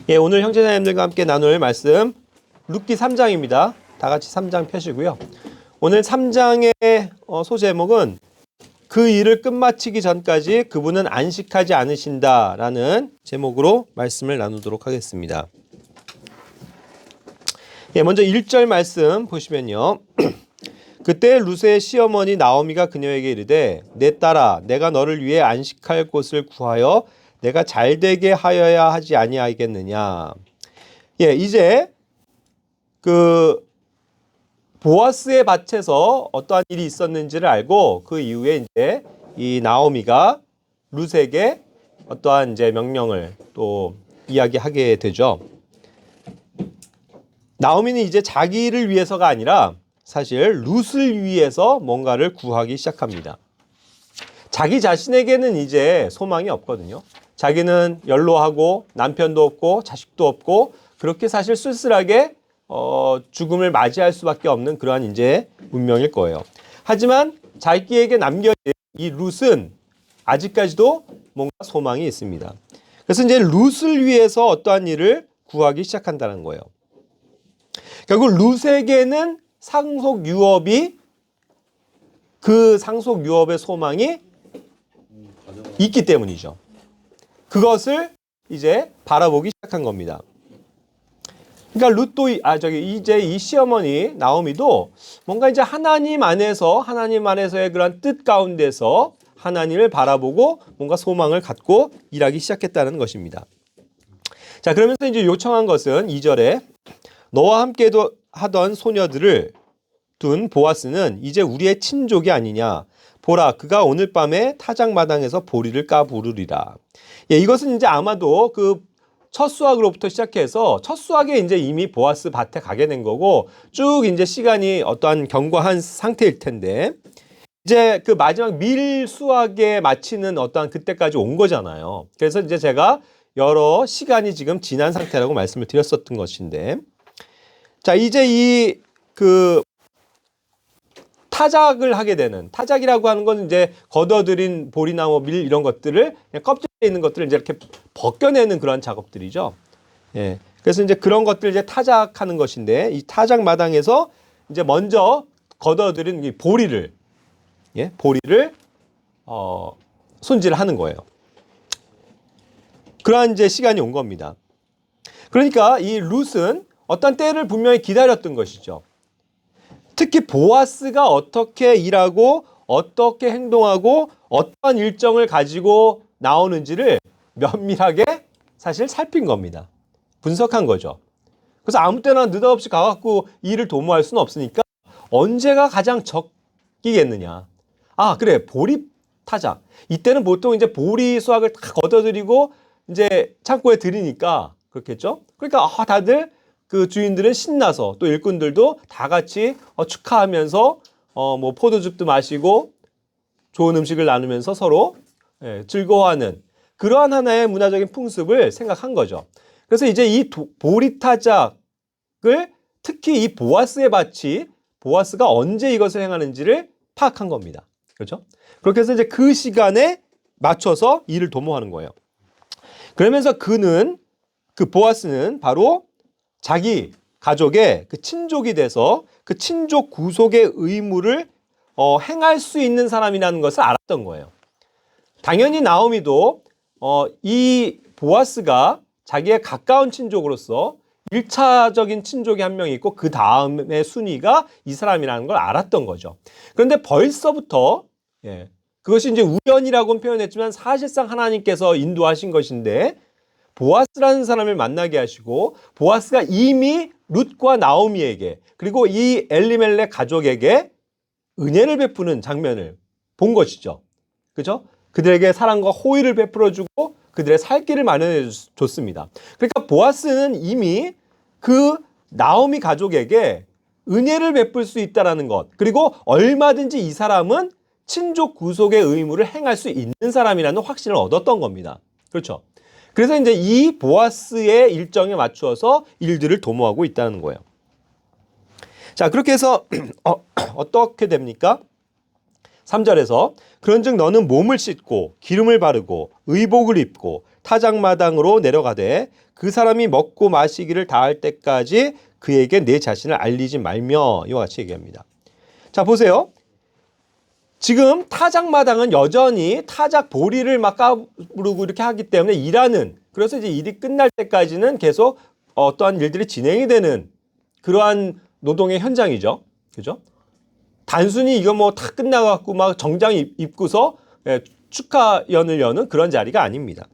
예, 오늘 형제자매님들과 함께 나눌 말씀 룻기 3장입니다. 다 같이 3장 펴시고요. 오늘 3장의 소제목은 그 일을 끝마치기 전까지 그분은 안식하지 않으신다라는 제목으로 말씀을 나누도록 하겠습니다. 예, 먼저 1절 말씀 보시면요. 그때 룻의 시어머니 나오미가 그녀에게 이르되 내 딸아 내가 너를 위해 안식할 곳을 구하여 내가 잘되게 하여야 하지 아니하겠느냐. 예, 이제 그 보아스의 밭에서 어떠한 일이 있었는지를 알고 그 이후에 이제 이 나오미가 룻에게 어떠한 이제 명령을 또 이야기하게 되죠. 나오미는 이제 자기를 위해서가 아니라 사실 룻을 위해서 뭔가를 구하기 시작합니다. 자기 자신에게는 이제 소망이 없거든요. 자기는 연로하고 남편도 없고 자식도 없고 그렇게 사실 쓸쓸하게 죽음을 맞이할 수밖에 없는 그러한 이제 운명일 거예요. 하지만 자기에게 남겨진 이 룻은 아직까지도 뭔가 소망이 있습니다. 그래서 이제 룻을 위해서 어떠한 일을 구하기 시작한다는 거예요. 결국 룻에게는 상속 유업이 그 상속 유업의 소망이 있기 때문이죠. 그것을 이제 바라보기 시작한 겁니다. 그러니까 룻도 이제 이 시어머니 나오미도 뭔가 이제 하나님 안에서의 그런 뜻 가운데서 하나님을 바라보고 뭔가 소망을 갖고 일하기 시작했다는 것입니다. 자, 그러면서 이제 요청한 것은 2절에 너와 함께 하던 소녀들을 둔 보아스는 이제 우리의 친족이 아니냐. 보라, 그가 오늘 밤에 타작마당에서 보리를 까 부르리라. 예, 이것은 이제 아마도 그 첫 수확으로부터 시작해서 첫 수확에 이제 이미 보아스 밭에 가게 된 거고 쭉 이제 시간이 어떠한 경과한 상태일 텐데 이제 그 마지막 밀 수확에 마치는 어떠한 그때까지 온 거잖아요. 그래서 이제 제가 여러 시간이 지금 지난 상태라고 말씀을 드렸었던 것인데 자, 이제 타작을 하게 되는, 타작이라고 하는 건 이제 걷어들인 보리나 뭐 밀 이런 것들을 그냥 껍질에 있는 것들을 이제 이렇게 벗겨내는 그런 작업들이죠. 예. 그래서 이제 그런 것들을 이제 타작하는 것인데 이 타작 마당에서 이제 먼저 걷어들인 이 보리를 손질을 하는 거예요. 그러한 이제 시간이 온 겁니다. 그러니까 이 룻은 어떤 때를 분명히 기다렸던 것이죠. 특히 보아스가 어떻게 일하고 어떻게 행동하고 어떤 일정을 가지고 나오는지를 면밀하게 사실 살핀 겁니다. 분석한 거죠. 그래서 아무 때나 느닷없이 가갖고 일을 도모할 수는 없으니까 언제가 가장 적기겠느냐. 아, 그래. 보리 타작. 이때는 보통 이제 보리 수확을 다 걷어들이고 이제 창고에 들이니까 그렇겠죠. 그러니까 다들 그 주인들은 신나서 또 일꾼들도 다 같이 축하하면서 뭐 포도즙도 마시고 좋은 음식을 나누면서 서로 즐거워하는 그러한 하나의 문화적인 풍습을 생각한 거죠. 그래서 이제 이 보리타작을 특히 이 보아스의 밭이 보아스가 언제 이것을 행하는지를 파악한 겁니다. 그렇죠? 그렇게 해서 이제 그 시간에 맞춰서 일을 도모하는 거예요. 그러면서 그 보아스는 바로 자기 가족의 그 친족이 돼서 그 친족 구속의 의무를 행할 수 있는 사람이라는 것을 알았던 거예요. 당연히 나오미도 이 보아스가 자기의 가까운 친족으로서 1차적인 친족이 한 명 있고 그 다음의 순위가 이 사람이라는 걸 알았던 거죠. 그런데 벌써부터 그것이 이제 우연이라고는 표현했지만 사실상 하나님께서 인도하신 것인데 보아스라는 사람을 만나게 하시고 보아스가 이미 룻과 나오미에게 그리고 이 엘리멜렉 가족에게 은혜를 베푸는 장면을 본 것이죠. 그죠? 그들에게 사랑과 호의를 베풀어주고 그들의 살 길을 마련해 줬습니다. 그러니까 보아스는 이미 그 나오미 가족에게 은혜를 베풀 수 있다는 것 그리고 얼마든지 이 사람은 친족 구속의 의무를 행할 수 있는 사람이라는 확신을 얻었던 겁니다. 그렇죠? 그래서 이제 이 보아스의 일정에 맞추어서 일들을 도모하고 있다는 거예요. 자, 그렇게 해서 어떻게 됩니까? 3절에서 그런즉 너는 몸을 씻고 기름을 바르고 의복을 입고 타작마당으로 내려가되 그 사람이 먹고 마시기를 다할 때까지 그에게 내 자신을 알리지 말며 이와 같이 얘기합니다. 자, 보세요. 지금 타작마당은 여전히 타작 보리를 막 까부르고 이렇게 하기 때문에 일하는, 그래서 이제 일이 끝날 때까지는 계속 어떠한 일들이 진행이 되는 그러한 노동의 현장이죠. 그죠? 단순히 이거 뭐 다 끝나갖고 막 정장 입고서 축하연을 여는 그런 자리가 아닙니다.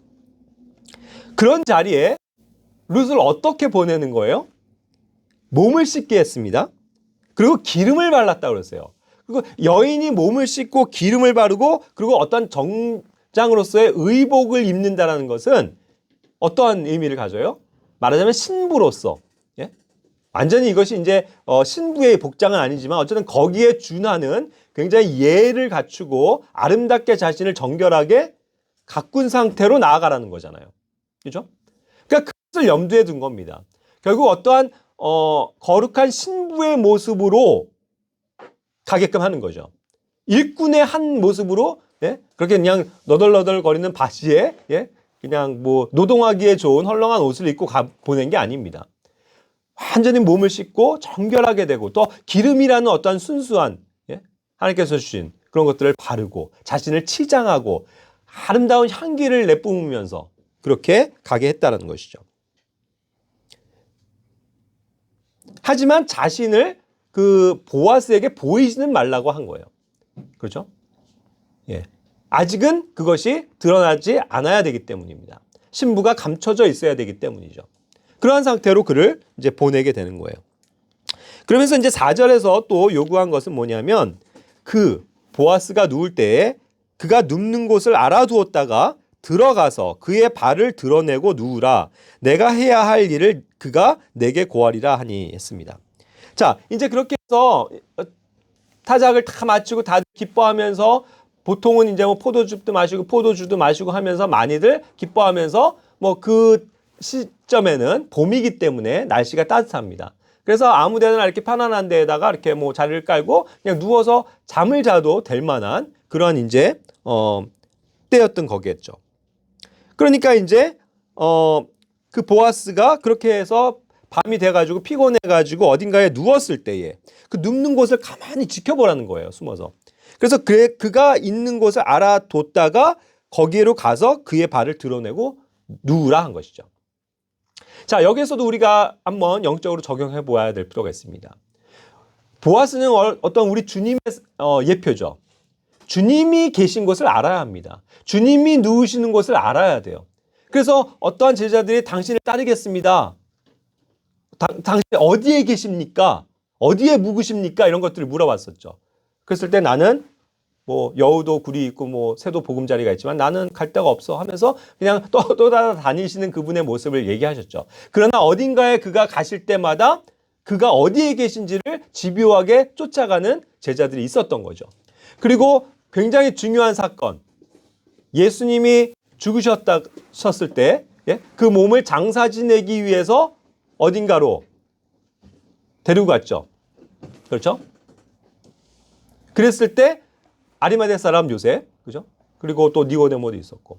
그런 자리에 룻을 어떻게 보내는 거예요? 몸을 씻게 했습니다. 그리고 기름을 발랐다고 그랬어요. 그리고 여인이 몸을 씻고 기름을 바르고 그리고 어떤 정장으로서의 의복을 입는다는 것은 어떠한 의미를 가져요? 말하자면 신부로서, 예? 완전히 이것이 이제 신부의 복장은 아니지만 어쨌든 거기에 준하는 굉장히 예를 갖추고 아름답게 자신을 정결하게 가꾼 상태로 나아가라는 거잖아요. 그죠? 그러니까 그것을 염두에 둔 겁니다. 결국 어떠한 거룩한 신부의 모습으로 가게끔 하는 거죠. 일꾼의 한 모습으로, 예? 그렇게 그냥 너덜너덜 거리는 바지에, 예? 그냥 뭐 노동하기에 좋은 헐렁한 옷을 입고 보낸 게 아닙니다. 완전히 몸을 씻고 정결하게 되고 또 기름이라는 어떠한 순수한, 예? 하나님께서 주신 그런 것들을 바르고 자신을 치장하고 아름다운 향기를 내뿜으면서 그렇게 가게 했다는 것이죠. 하지만 자신을 그 보아스에게 보이지는 말라고 한 거예요. 그렇죠? 예. 아직은 그것이 드러나지 않아야 되기 때문입니다. 신부가 감춰져 있어야 되기 때문이죠. 그러한 상태로 그를 이제 보내게 되는 거예요. 그러면서 이제 4절에서 또 요구한 것은 뭐냐면 그 보아스가 누울 때에 그가 눕는 곳을 알아두었다가 들어가서 그의 발을 드러내고 누우라. 내가 해야 할 일을 그가 내게 고하리라 하니 했습니다. 자, 이제 그렇게 해서 타작을 다 마치고 다들 기뻐하면서 보통은 이제 뭐 포도주도 마시고 하면서 많이들 기뻐하면서 뭐 그 시점에는 봄이기 때문에 날씨가 따뜻합니다. 그래서 아무 데나 이렇게 편안한 데에다가 이렇게 뭐 자리를 깔고 그냥 누워서 잠을 자도 될 만한 그런 이제 때였던 거겠죠. 그러니까 이제 그 보아스가 그렇게 해서 밤이 돼가지고 피곤해가지고 어딘가에 누웠을 때에 그 눕는 곳을 가만히 지켜보라는 거예요. 숨어서. 그래서 그가 있는 곳을 알아뒀다가 거기로 가서 그의 발을 드러내고 누우라 한 것이죠. 자, 여기에서도 우리가 한번 영적으로 적용해 보아야 될 필요가 있습니다. 보아스는 어떤 우리 주님의 예표죠. 주님이 계신 곳을 알아야 합니다. 주님이 누우시는 곳을 알아야 돼요. 그래서 어떠한 제자들이 당신을 따르겠습니다. 당신 어디에 계십니까? 어디에 묵으십니까? 이런 것들을 물어봤었죠. 그랬을 때 나는 뭐 여우도 굴이 있고 뭐 새도 보금자리가 있지만 나는 갈 데가 없어 하면서 그냥 또 다니시는 그분의 모습을 얘기하셨죠. 그러나 어딘가에 그가 가실 때마다 그가 어디에 계신지를 집요하게 쫓아가는 제자들이 있었던 거죠. 그리고 굉장히 중요한 사건, 예수님이 죽으셨을 때 그 몸을 장사 지내기 위해서 어딘가로 데리고 갔죠. 그렇죠? 그랬을 때 아리마대 사람 요셉, 그죠? 그리고 또 니고데모도 있었고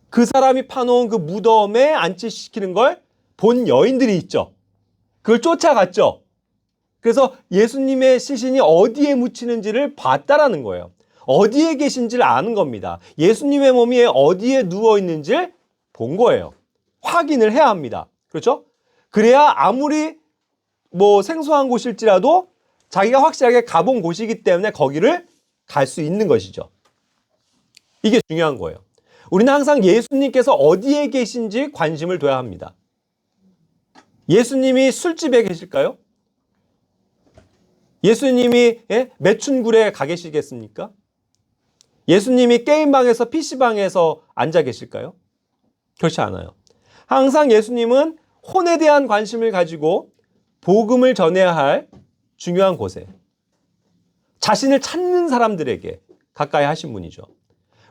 그 사람이 파놓은 그 무덤에 안치시키는 걸 본 여인들이 있죠. 그걸 쫓아갔죠. 그래서 예수님의 시신이 어디에 묻히는지를 봤다라는 거예요. 어디에 계신지를 아는 겁니다. 예수님의 몸이 어디에 누워 있는지를 본 거예요. 확인을 해야 합니다. 그렇죠? 그래야 아무리 뭐 생소한 곳일지라도 자기가 확실하게 가본 곳이기 때문에 거기를 갈 수 있는 것이죠. 이게 중요한 거예요. 우리는 항상 예수님께서 어디에 계신지 관심을 둬야 합니다. 예수님이 술집에 계실까요? 예수님이 매춘굴에 가 계시겠습니까? 예수님이 게임방에서 PC방에서 앉아 계실까요? 그렇지 않아요. 항상 예수님은 혼에 대한 관심을 가지고 복음을 전해야 할 중요한 곳에 자신을 찾는 사람들에게 가까이 하신 분이죠.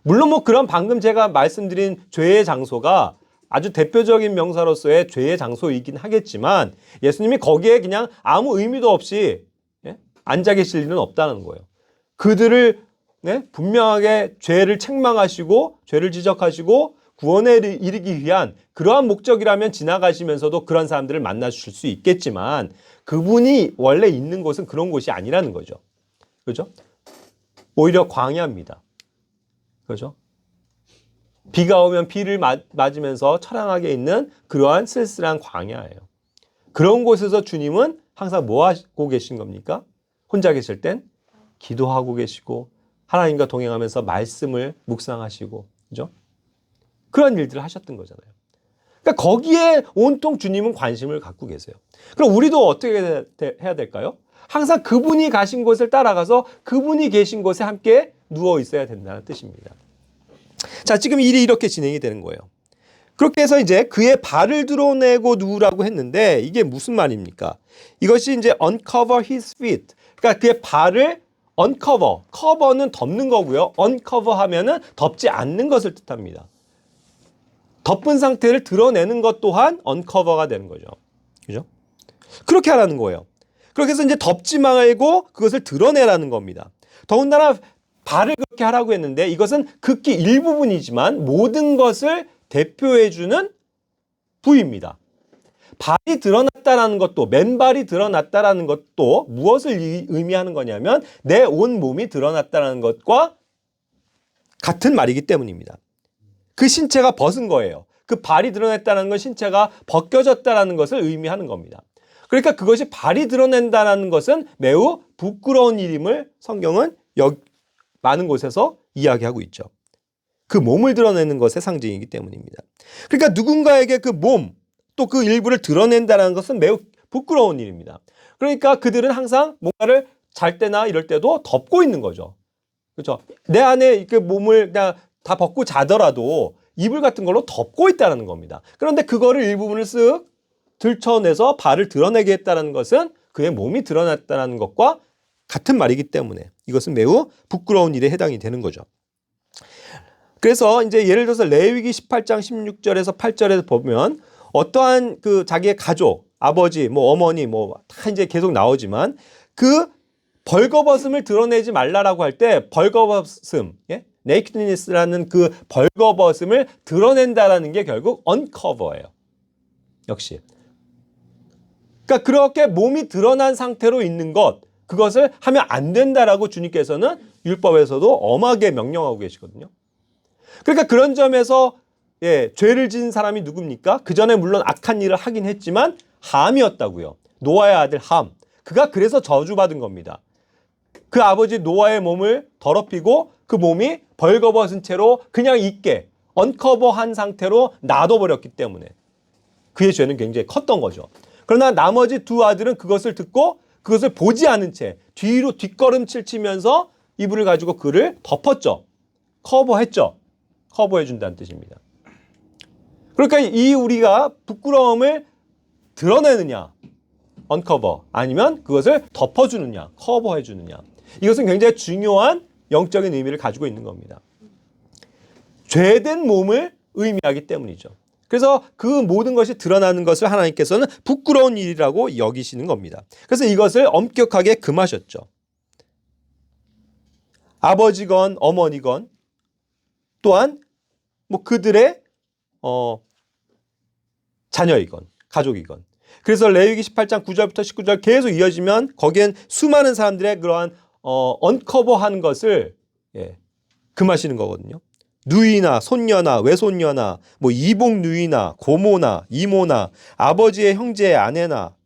물론 뭐 그런 방금 제가 말씀드린 죄의 장소가 아주 대표적인 명사로서의 죄의 장소이긴 하겠지만 예수님이 거기에 그냥 아무 의미도 없이 앉아 계실 일은 없다는 거예요. 그들을 분명하게 죄를 책망하시고 죄를 지적하시고 구원에 이르기 위한 그러한 목적이라면 지나가시면서도 그런 사람들을 만나실 수 있겠지만 그분이 원래 있는 곳은 그런 곳이 아니라는 거죠. 그죠? 오히려 광야입니다. 그죠? 비가 오면 비를 맞으면서 처량하게 있는 그러한 쓸쓸한 광야예요. 그런 곳에서 주님은 항상 뭐 하고 계신 겁니까? 혼자 계실 땐 기도하고 계시고 하나님과 동행하면서 말씀을 묵상하시고 그죠? 그런 일들을 하셨던 거잖아요. 그러니까 거기에 온통 주님은 관심을 갖고 계세요. 그럼 우리도 어떻게 해야 될까요? 항상 그분이 가신 곳을 따라가서 그분이 계신 곳에 함께 누워 있어야 된다는 뜻입니다. 자, 지금 일이 이렇게 진행이 되는 거예요. 그렇게 해서 이제 그의 발을 드러내고 누우라고 했는데 이게 무슨 말입니까? 이것이 이제 uncover his feet. 그러니까 그의 발을 uncover. cover는 덮는 거고요. uncover 하면은 덮지 않는 것을 뜻합니다. 덮은 상태를 드러내는 것 또한 uncover가 되는 거죠. 그죠? 그렇게 하라는 거예요. 그렇게 해서 이제 덮지 말고 그것을 드러내라는 겁니다. 더군다나 발을 그렇게 하라고 했는데 이것은 극히 일부분이지만 모든 것을 대표해주는 부위입니다. 발이 드러났다라는 것도 맨발이 드러났다라는 것도 무엇을 의미하는 거냐면 내 온 몸이 드러났다라는 것과 같은 말이기 때문입니다. 그 신체가 벗은 거예요. 그 발이 드러냈다는 건 신체가 벗겨졌다라는 것을 의미하는 겁니다. 그러니까 그것이 발이 드러낸다는 것은 매우 부끄러운 일임을 성경은 많은 곳에서 이야기하고 있죠. 그 몸을 드러내는 것의 상징이기 때문입니다. 그러니까 누군가에게 그 몸, 또 그 일부를 드러낸다는 것은 매우 부끄러운 일입니다. 그러니까 그들은 항상 뭔가를 잘 때나 이럴 때도 덮고 있는 거죠. 그렇죠? 내 안에 그 몸을 그냥 다 벗고 자더라도 이불 같은 걸로 덮고 있다는 겁니다. 그런데 그거를 일부분을 쓱 들춰내서 발을 드러내게 했다는 것은 그의 몸이 드러났다는 것과 같은 말이기 때문에 이것은 매우 부끄러운 일에 해당이 되는 거죠. 그래서 이제 예를 들어서 레위기 18장 16절에서 8절에서 보면 어떠한 그 자기의 가족, 아버지, 뭐 어머니, 뭐 다 이제 계속 나오지만 그 벌거벗음을 드러내지 말라라고 할 때 벌거벗음, 예? nakedness라는 그 벌거벗음을 드러낸다라는 게 결국 uncover예요. 역시. 그러니까 그렇게 몸이 드러난 상태로 있는 것, 그것을 하면 안 된다라고 주님께서는 율법에서도 엄하게 명령하고 계시거든요. 그러니까 그런 점에서 죄를 지은 사람이 누굽니까? 그 전에 물론 악한 일을 하긴 했지만 함이었다고요. 노아의 아들 함. 그가 그래서 저주받은 겁니다. 그 아버지 노아의 몸을 더럽히고 그 몸이 벌거벗은 채로 그냥 있게 언커버한 상태로 놔둬버렸기 때문에 그의 죄는 굉장히 컸던 거죠. 그러나 나머지 두 아들은 그것을 듣고 그것을 보지 않은 채 뒤로 뒷걸음질 치면서 이불을 가지고 그를 덮었죠. 커버했죠. 커버해준다는 뜻입니다. 그러니까 이 우리가 부끄러움을 드러내느냐, 언커버, 아니면 그것을 덮어주느냐, 커버해주느냐. 이것은 굉장히 중요한 영적인 의미를 가지고 있는 겁니다. 죄된 몸을 의미하기 때문이죠. 그래서 그 모든 것이 드러나는 것을 하나님께서는 부끄러운 일이라고 여기시는 겁니다. 그래서 이것을 엄격하게 금하셨죠. 아버지건 어머니건 또한 뭐 그들의 자녀이건 가족이건. 그래서 레위기 18장 9절부터 19절 계속 이어지면 거기엔 수많은 사람들의 그러한 언커버하는 것을 금하시는 거거든요. 누이나 손녀나 외손녀나 뭐 이복 누이나 고모나 이모나 아버지의 형제의 아내나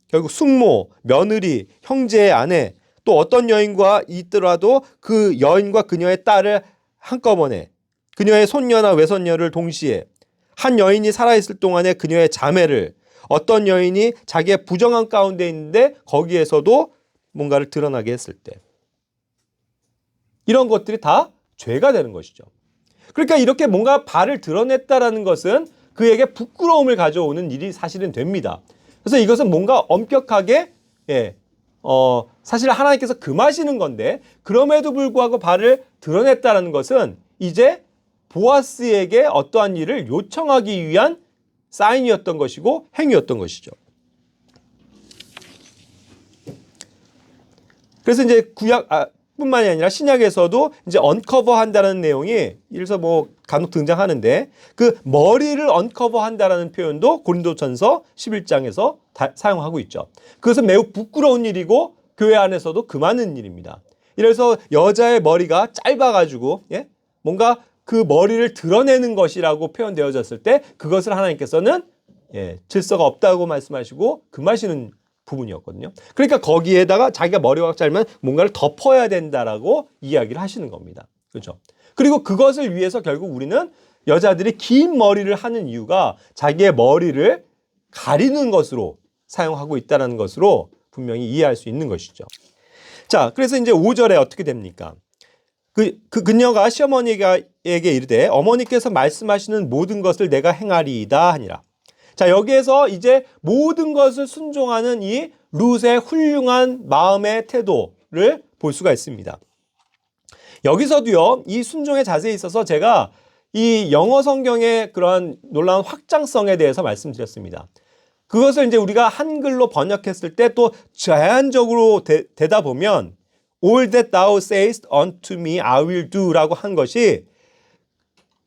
결국 숙모, 며느리, 형제의 아내 또 어떤 여인과 있더라도 그 여인과 그녀의 딸을 한꺼번에 그녀의 손녀나 외손녀를 동시에 한 여인이 살아있을 동안에 그녀의 자매를 어떤 여인이 자기의 부정한 가운데 있는데 거기에서도 뭔가를 드러나게 했을 때 이런 것들이 다 죄가 되는 것이죠. 그러니까 이렇게 뭔가 발을 드러냈다라는 것은 그에게 부끄러움을 가져오는 일이 사실은 됩니다. 그래서 이것은 뭔가 엄격하게 사실 하나님께서 금하시는 건데 그럼에도 불구하고 발을 드러냈다라는 것은 이제 보아스에게 어떠한 일을 요청하기 위한 사인이었던 것이고 행위였던 것이죠. 그래서 이제 뿐만이 아니라 신약에서도 이제 언커버 한다는 내용이 이래서 뭐 간혹 등장하는데 그 머리를 언커버 한다라는 표현도 고린도전서 11장에서 사용하고 있죠. 그것은 매우 부끄러운 일이고 교회 안에서도 금하는 일입니다. 이래서 여자의 머리가 짧아가지고 예? 뭔가 그 머리를 드러내는 것이라고 표현되어졌을 때 그것을 하나님께서는 예, 질서가 없다고 말씀하시고 금하시는 부분이었거든요. 그러니까 거기에다가 자기가 머리가 짧으면 뭔가를 덮어야 된다라고 이야기를 하시는 겁니다. 그렇죠? 그리고 그것을 위해서 결국 우리는 여자들이 긴 머리를 하는 이유가 자기의 머리를 가리는 것으로 사용하고 있다는 것으로 분명히 이해할 수 있는 것이죠. 자, 그래서 이제 5절에 어떻게 됩니까? 그녀가 시어머니에게 이르되 어머니께서 말씀하시는 모든 것을 내가 행하리이다 하니라. 자, 여기에서 이제 모든 것을 순종하는 이 룻의 훌륭한 마음의 태도를 볼 수가 있습니다. 여기서도요, 이 순종의 자세에 있어서 제가 이 영어 성경의 그러한 놀라운 확장성에 대해서 말씀드렸습니다. 그것을 이제 우리가 한글로 번역했을 때 또 제한적으로 되다 보면 All that thou sayest unto me I will do 라고 한 것이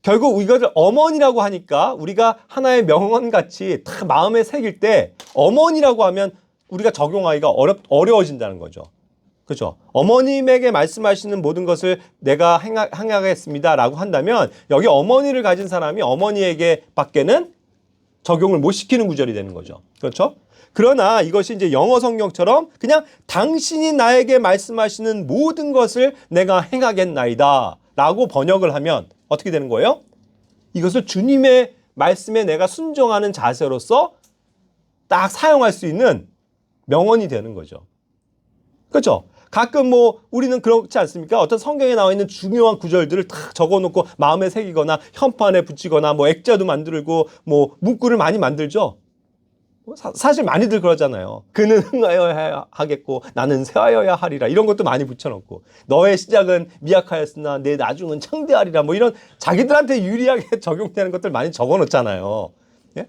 결국 이것을 어머니라고 하니까 우리가 하나의 명언같이 다 마음에 새길 때 어머니라고 하면 우리가 적용하기가 어려워진다는 거죠. 그렇죠? 어머님에게 말씀하시는 모든 것을 내가 행하겠습니다 라고 한다면 여기 어머니를 가진 사람이 어머니에게 밖에는 적용을 못 시키는 구절이 되는 거죠. 그렇죠? 그러나 이것이 이제 영어 성경처럼 그냥 당신이 나에게 말씀하시는 모든 것을 내가 행하겠나이다 라고 번역을 하면 어떻게 되는 거예요? 이것을 주님의 말씀에 내가 순종하는 자세로서 딱 사용할 수 있는 명언이 되는 거죠. 그렇죠? 가끔 뭐 우리는 그렇지 않습니까? 어떤 성경에 나와 있는 중요한 구절들을 다 적어놓고 마음에 새기거나 현판에 붙이거나 뭐 액자도 만들고 뭐 문구를 많이 만들죠. 사실 많이들 그러잖아요. 그는 흥하여야 하겠고 나는 쇠하여야 하리라 이런 것도 많이 붙여놓고 너의 시작은 미약하였으나 내 나중은 창대하리라 뭐 이런 자기들한테 유리하게 적용되는 것들 많이 적어놓잖아요. 예?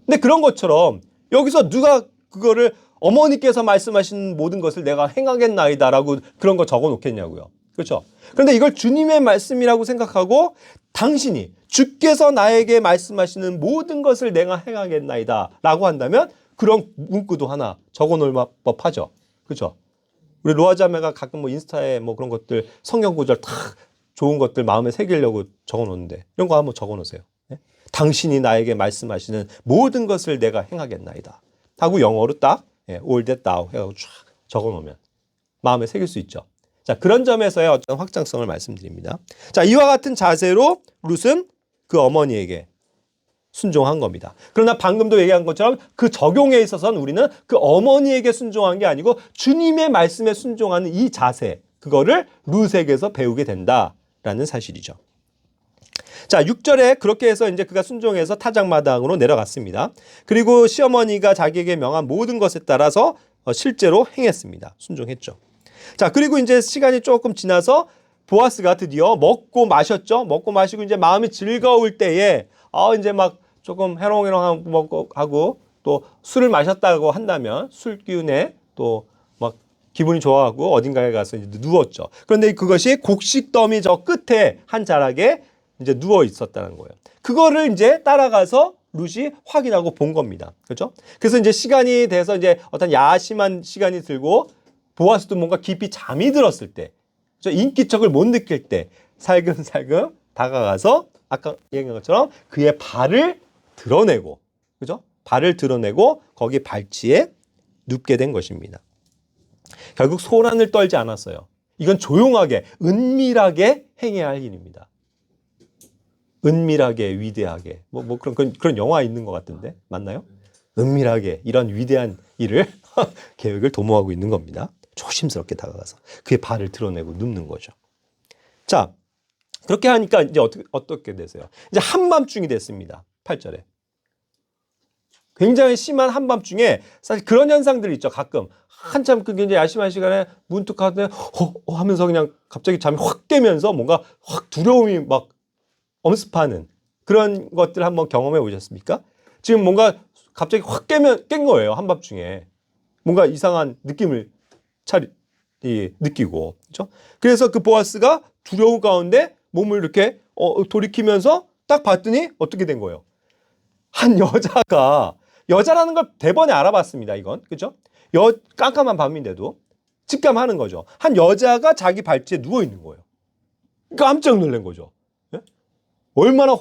근데 그런 것처럼 여기서 누가 그거를 어머니께서 말씀하신 모든 것을 내가 행하겠나이다 라고 그런 거 적어놓겠냐고요. 그렇죠? 그런데 이걸 주님의 말씀이라고 생각하고 당신이 주께서 나에게 말씀하시는 모든 것을 내가 행하겠나이다 라고 한다면 그런 문구도 하나 적어놓을 법하죠. 그렇죠? 우리 로아자매가 가끔 뭐 인스타에 뭐 그런 것들 성경 구절 다 좋은 것들 마음에 새기려고 적어놓는데 이런 거 한번 적어놓으세요. 네? 당신이 나에게 말씀하시는 모든 것을 내가 행하겠나이다 하고 영어로 딱 all that thou 해가지고 쫙 적어놓으면 마음에 새길 수 있죠. 자, 그런 점에서의 어떤 확장성을 말씀드립니다. 자, 이와 같은 자세로 룻은 그 어머니에게 순종한 겁니다. 그러나 방금도 얘기한 것처럼 그 적용에 있어서는 우리는 그 어머니에게 순종한 게 아니고 주님의 말씀에 순종하는 이 자세, 그거를 룻에게서 배우게 된다라는 사실이죠. 자, 6절에 그렇게 해서 이제 그가 순종해서 타작마당으로 내려갔습니다. 그리고 시어머니가 자기에게 명한 모든 것에 따라서 실제로 행했습니다. 순종했죠. 자, 그리고 이제 시간이 조금 지나서 보아스가 드디어 먹고 마셨죠. 먹고 마시고 이제 마음이 즐거울 때에 이제 막 조금 해롱해롱 먹고 하고 또 술을 마셨다고 한다면 술 기운에 또 막 기분이 좋아하고 어딘가에 가서 이제 누웠죠. 그런데 그것이 곡식더미 저 끝에 한 자락에 이제 누워 있었다는 거예요. 그거를 이제 따라가서 룻이 확인하고 본 겁니다. 그렇죠? 그래서 이제 시간이 돼서 이제 어떤 야심한 시간이 들고 보아스도 뭔가 깊이 잠이 들었을 때, 인기척을 못 느낄 때 살금살금 다가가서 아까 얘기한 것처럼 그의 발을 드러내고, 그죠? 발을 드러내고 거기 발치에 눕게 된 것입니다. 결국 소란을 떨지 않았어요. 이건 조용하게, 은밀하게 행해야 할 일입니다. 은밀하게, 위대하게. 그런 영화 있는 것 같은데, 맞나요? 은밀하게 이런 위대한 일을 계획을 도모하고 있는 겁니다. 조심스럽게 다가가서 그의 발을 드러내고 눕는 거죠. 자, 그렇게 하니까 이제 어떻게 되세요? 이제 한밤중이 됐습니다. 8절에. 굉장히 심한 한밤중에 사실 그런 현상들이 있죠. 가끔 한참 그게 이제 야심한 시간에 문득 하는데 하면서 그냥 갑자기 잠이 확 깨면서 뭔가 확 두려움이 막 엄습하는 그런 것들 한번 경험해 보셨습니까? 지금 뭔가 갑자기 확 깬 거예요. 한밤중에. 뭔가 이상한 느낌을 느끼고, 그렇죠? 그래서 그 보아스가 두려운 가운데 몸을 이렇게 돌이키면서 딱 봤더니 어떻게 된 거예요? 한 여자라는 걸 대번에 알아봤습니다. 이건 그죠? 깜깜한 밤인데도 직감하는 거죠. 한 여자가 자기 발치에 누워 있는 거예요. 깜짝 놀란 거죠. 예? 얼마나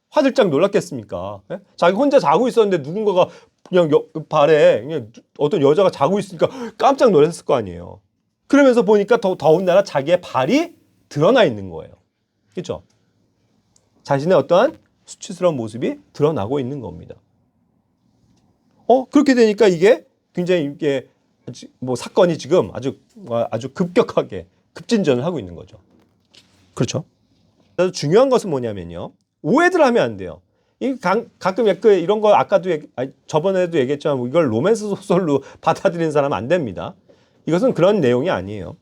화들짝 놀랐겠습니까? 예? 자기 혼자 자고 있었는데 누군가가 그냥 발에 그냥 어떤 여자가 자고 있으니까 깜짝 놀랐을 거 아니에요. 그러면서 보니까 더군다나 자기의 발이 드러나 있는 거예요. 그렇죠? 자신의 어떠한 수치스러운 모습이 드러나고 있는 겁니다. 그렇게 되니까 이게 굉장히 이게 뭐 사건이 지금 아주 급격하게 급진전을 하고 있는 거죠. 그렇죠? 그래서 중요한 것은 뭐냐면요. 오해들 하면 안 돼요. 가끔 이런 거 아까도 저번에도 얘기했지만 이걸 로맨스 소설로 받아들이는 사람은 안 됩니다. 이것은 그런 내용이 아니에요.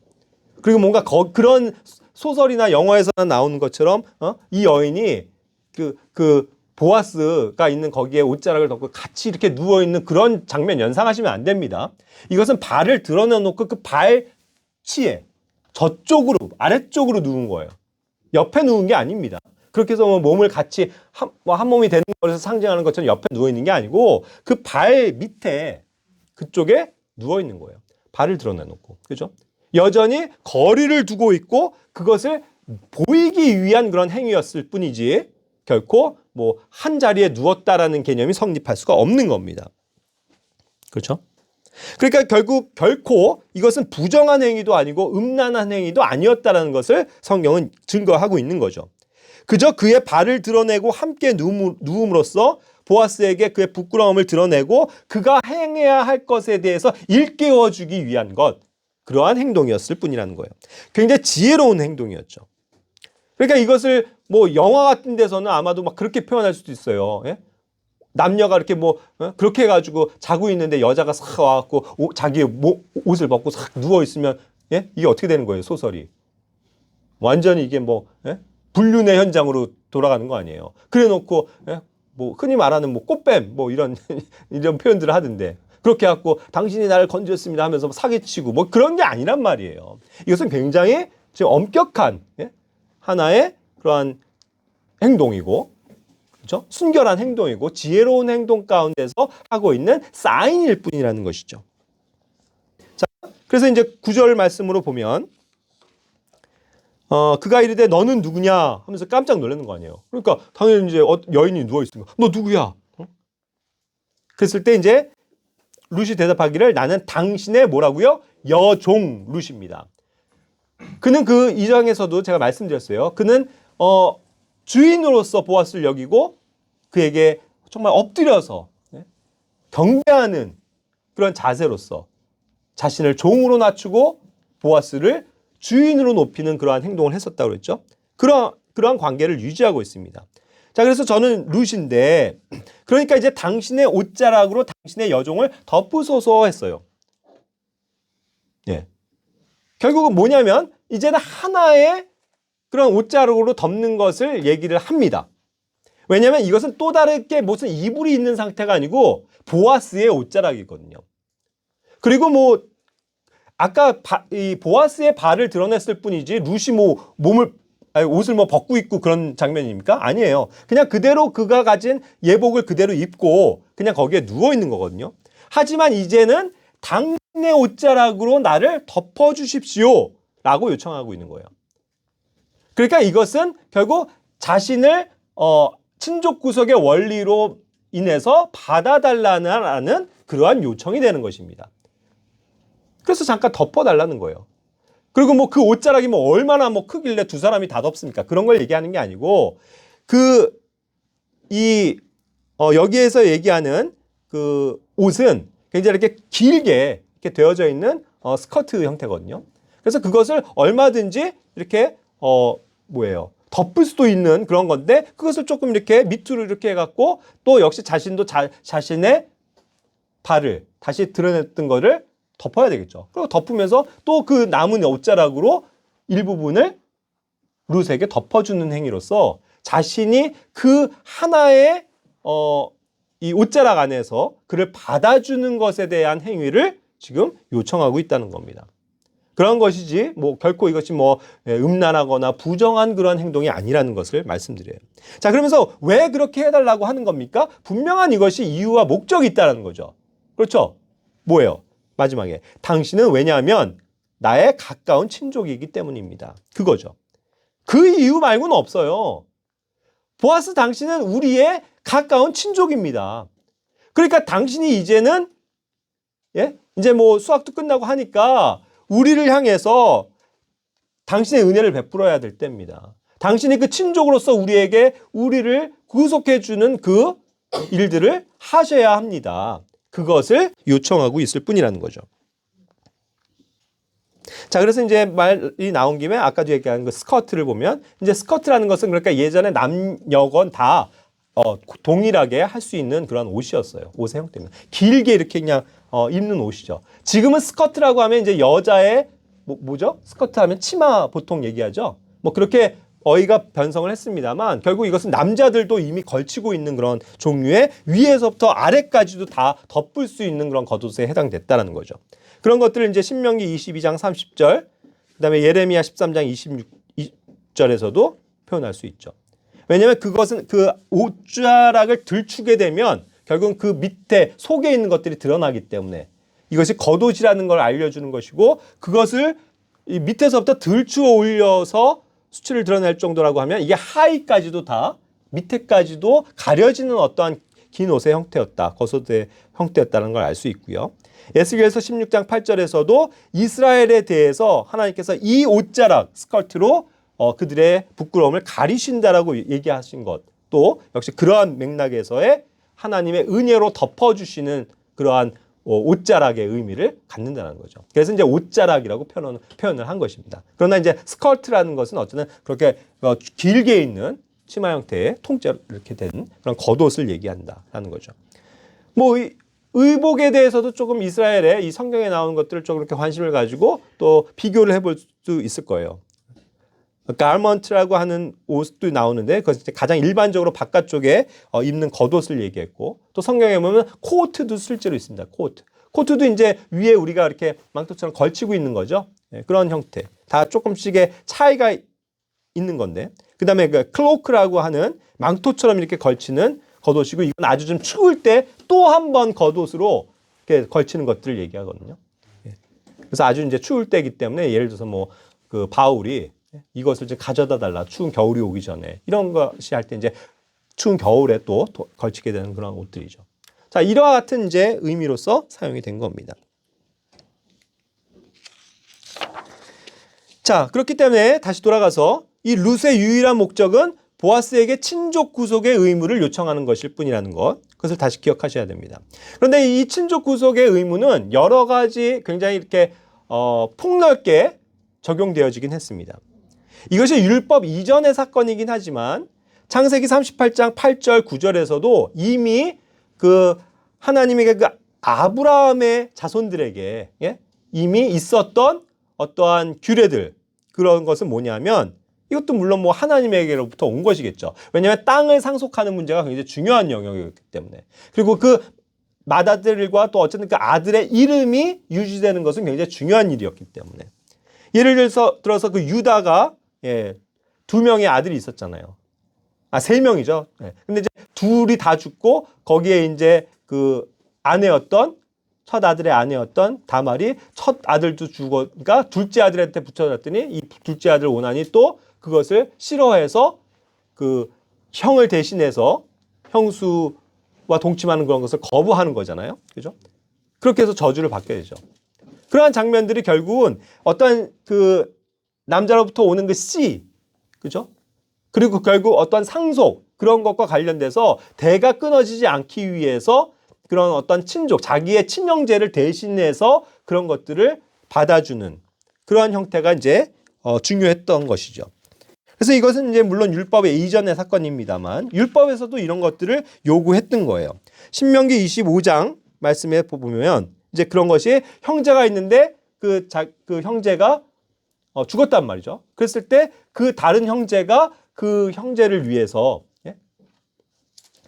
그리고 뭔가 그런 소설이나 영화에서나 나오는 것처럼 이 여인이 그 보아스가 있는 거기에 옷자락을 덮고 같이 이렇게 누워있는 그런 장면 연상하시면 안 됩니다. 이것은 발을 드러내놓고 그 발치에 저쪽으로 아래쪽으로 누운 거예요. 옆에 누운 게 아닙니다. 그렇게 해서 몸을 같이 한 몸이 되는 것을 상징하는 것처럼 옆에 누워있는 게 아니고 그 발 밑에 그쪽에 누워있는 거예요. 발을 드러내놓고. 그죠? 여전히 거리를 두고 있고 그것을 보이기 위한 그런 행위였을 뿐이지 결코 뭐 한 자리에 누웠다라는 개념이 성립할 수가 없는 겁니다. 그렇죠? 그러니까 결코 이것은 부정한 행위도 아니고 음란한 행위도 아니었다라는 것을 성경은 증거하고 있는 거죠. 그저 그의 발을 드러내고 함께 누움으로써 보아스에게 그의 부끄러움을 드러내고 그가 행해야 할 것에 대해서 일깨워주기 위한 그러한 행동이었을 뿐이라는 거예요. 굉장히 지혜로운 행동이었죠. 그러니까 이것을 뭐 영화 같은 데서는 아마도 막 그렇게 표현할 수도 있어요. 예? 남녀가 이렇게 그렇게 해가지고 자고 있는데 여자가 싹 와갖고 자기의 옷을 벗고 싹 누워 있으면 예? 이게 어떻게 되는 거예요, 소설이? 완전히 이게 예? 불륜의 현장으로 돌아가는 거 아니에요. 그래놓고 예? 뭐 흔히 말하는 꽃뱀 이런 표현들을 하던데 그렇게 해갖고 당신이 나를 건졌습니다 하면서 사기치고 뭐 그런 게 아니란 말이에요. 이것은 굉장히 지금 엄격한 예? 하나의 그러한 행동이고, 그렇죠? 순결한 행동이고 지혜로운 행동 가운데서 하고 있는 사인일 뿐이라는 것이죠. 자, 그래서 이제 9절 말씀으로 보면 그가 이르되 너는 누구냐 하면서 깜짝 놀라는 거 아니에요. 그러니까 당연히 이제 여인이 누워 있으니까 너 누구야? 그랬을 때 이제 룻이 대답하기를 나는 당신의 뭐라고요? 여종 룻입니다. 그는 그 2장에서도 제가 말씀드렸어요. 그는 주인으로서 보아스를 여기고 그에게 정말 엎드려서 경배하는 그런 자세로서 자신을 종으로 낮추고 보아스를 주인으로 높이는 그러한 행동을 했었다고 그랬죠. 그러한 관계를 유지하고 있습니다. 자, 그래서 저는 룻인데 그러니까 이제 당신의 옷자락으로 당신의 여종을 덮으소서 했어요. 예. 결국은 뭐냐면 이제는 하나의 그런 옷자락으로 덮는 것을 얘기를 합니다. 왜냐하면 이것은 또 다르게 무슨 이불이 있는 상태가 아니고 보아스의 옷자락이거든요. 그리고 뭐 아까 이 보아스의 발을 드러냈을 뿐이지 룻이 옷을 벗고 있고 그런 장면입니까? 아니에요. 그냥 그대로 그가 가진 예복을 그대로 입고 그냥 거기에 누워 있는 거거든요. 하지만 이제는 당신의 옷자락으로 나를 덮어주십시오 라고 요청하고 있는 거예요. 그러니까 이것은 결국 자신을 친족 구속의 원리로 인해서 받아달라는 그러한 요청이 되는 것입니다. 그래서 잠깐 덮어달라는 거예요. 그리고 뭐 그 옷자락이 얼마나 크길래 두 사람이 다 덮습니까? 그런 걸 얘기하는 게 아니고 여기에서 얘기하는 그 옷은 굉장히 이렇게 길게 이렇게 되어져 있는 스커트 형태거든요. 그래서 그것을 얼마든지 이렇게 덮을 수도 있는 그런 건데 그것을 조금 이렇게 밑으로 이렇게 해갖고 또 역시 자신도 자신의 발을 다시 드러냈던 거를 덮어야 되겠죠. 그리고 덮으면서 또 그 남은 옷자락으로 일부분을 룻에게 덮어주는 행위로서 자신이 그 하나의 이 옷자락 안에서 그를 받아주는 것에 대한 행위를 지금 요청하고 있다는 겁니다. 그런 것이지 뭐 결코 이것이 뭐 음란하거나 부정한 그런 행동이 아니라는 것을 말씀드려요. 자, 그러면서 왜 그렇게 해달라고 하는 겁니까? 분명한 이것이 이유와 목적이 있다는 거죠. 그렇죠? 뭐예요? 마지막에 당신은 왜냐하면 나의 가까운 친족이기 때문입니다. 그거죠. 그 이유 말고는 없어요. 보아스, 당신은 우리의 가까운 친족입니다. 그러니까 당신이 이제는 이제 뭐 수학도 끝나고 하니까 우리를 향해서 당신의 은혜를 베풀어야 될 때입니다. 당신이 그 친족으로서 우리를 구속해 주는 그 일들을 하셔야 합니다. 그것을 요청하고 있을 뿐이라는 거죠. 자, 그래서 이제 말이 나온 김에 아까도 얘기한 그 스커트를 보면 이제 스커트라는 것은 그러니까 예전에 남, 여건 다 동일하게 할 수 있는 그런 옷이었어요. 옷의 형태입니다. 길게 이렇게 그냥 입는 옷이죠. 지금은 스커트라고 하면 이제 여자의 뭐죠? 스커트 하면 치마 보통 얘기하죠. 뭐 그렇게 어휘가 변성을 했습니다만 결국 이것은 남자들도 이미 걸치고 있는 그런 종류의 위에서부터 아래까지도 다 덮을 수 있는 그런 겉옷에 해당됐다는 거죠. 그런 것들을 이제 신명기 22장 30절, 그다음에 예레미야 13장 26절에서도 표현할 수 있죠. 왜냐하면 그것은 그 옷자락을 들추게 되면 결국은 그 밑에 속에 있는 것들이 드러나기 때문에 이것이 겉옷이라는 걸 알려주는 것이고 그것을 이 밑에서부터 들추어 올려서 수치를 드러낼 정도라고 하면 이게 하의까지도 다 밑에까지도 가려지는 어떠한 긴 옷의 형태였다. 겉옷의 형태였다는 걸 알 수 있고요. 에스겔서 16장 8절에서도 이스라엘에 대해서 하나님께서 이 옷자락 스커트로 그들의 부끄러움을 가리신다라고 얘기하신 것, 또 역시 그러한 맥락에서의 하나님의 은혜로 덮어주시는 그러한 옷자락의 의미를 갖는다는 거죠. 그래서 이제 옷자락이라고 표현을 한 것입니다. 그러나 이제 스커트라는 것은 어쨌든 그렇게 길게 있는 치마 형태의 통째로 이렇게 된 그런 겉옷을 얘기한다라는 거죠. 뭐 의복에 대해서도 조금 이스라엘의 이 성경에 나오는 것들을 좀 이렇게 관심을 가지고 또 비교를 해볼 수 있을 거예요. 가먼트라고 하는 옷도 나오는데 그것은 가장 일반적으로 바깥쪽에 입는 겉옷을 얘기했고 또 성경에 보면 코트도 실제로 있습니다. 코트도 이제 위에 우리가 이렇게 망토처럼 걸치고 있는 거죠. 그런 형태. 다 조금씩의 차이가 있는 건데 그 다음에 그 클로크라고 하는 망토처럼 이렇게 걸치는 겉옷이고 이건 아주 좀 추울 때 또 한 번 겉옷으로 이렇게 걸치는 것들을 얘기하거든요. 그래서 아주 이제 추울 때이기 때문에 예를 들어서 뭐 그 바울이 이것을 좀 가져다 달라. 추운 겨울이 오기 전에. 이런 것이 할 때 이제 추운 겨울에 또 걸치게 되는 그런 옷들이죠. 자, 이와 같은 이제 의미로서 사용이 된 겁니다. 자, 그렇기 때문에 다시 돌아가서 이 룻의 유일한 목적은 보아스에게 친족 구속의 의무를 요청하는 것일 뿐이라는 것. 그것을 다시 기억하셔야 됩니다. 그런데 이 친족 구속의 의무는 여러 가지 굉장히 이렇게 폭넓게 적용되어지긴 했습니다. 이것이 율법 이전의 사건이긴 하지만 창세기 38장 8절 9절에서도 이미 그 하나님에게 그 아브라함의 자손들에게 이미 있었던 어떠한 규례들 그런 것은 뭐냐면 이것도 물론 뭐 하나님에게로부터 온 것이겠죠. 왜냐하면 땅을 상속하는 문제가 굉장히 중요한 영역이기 때문에. 그리고 그 맏아들과 또 어쨌든 그 아들의 이름이 유지되는 것은 굉장히 중요한 일이었기 때문에. 예를 들어서 그 유다가 두 명의 아들이 있었잖아요. 세 명이죠. 근데 이제 둘이 다 죽고 거기에 이제 그 아내였던 첫 아들의 아내였던 다말이 첫 아들도 죽으니까 둘째 아들한테 붙여놨더니 이 둘째 아들 오난이 또 그것을 싫어해서 그 형을 대신해서 형수와 동침하는 그런 것을 거부하는 거잖아요. 그죠? 그렇게 해서 저주를 받게 되죠. 그러한 장면들이 결국은 어떤 그 남자로부터 오는 그 씨, 그죠? 그리고 결국 어떤 상속 그런 것과 관련돼서 대가 끊어지지 않기 위해서 그런 어떤 친족, 자기의 친형제를 대신해서 그런 것들을 받아주는 그러한 형태가 이제 중요했던 것이죠. 그래서 이것은 이제 물론 율법의 이전의 사건입니다만 율법에서도 이런 것들을 요구했던 거예요. 신명기 25장 말씀에 보면 이제 그런 것이 형제가 있는데 그 형제가 죽었단 말이죠. 그랬을 때 그 다른 형제가 그 형제를 위해서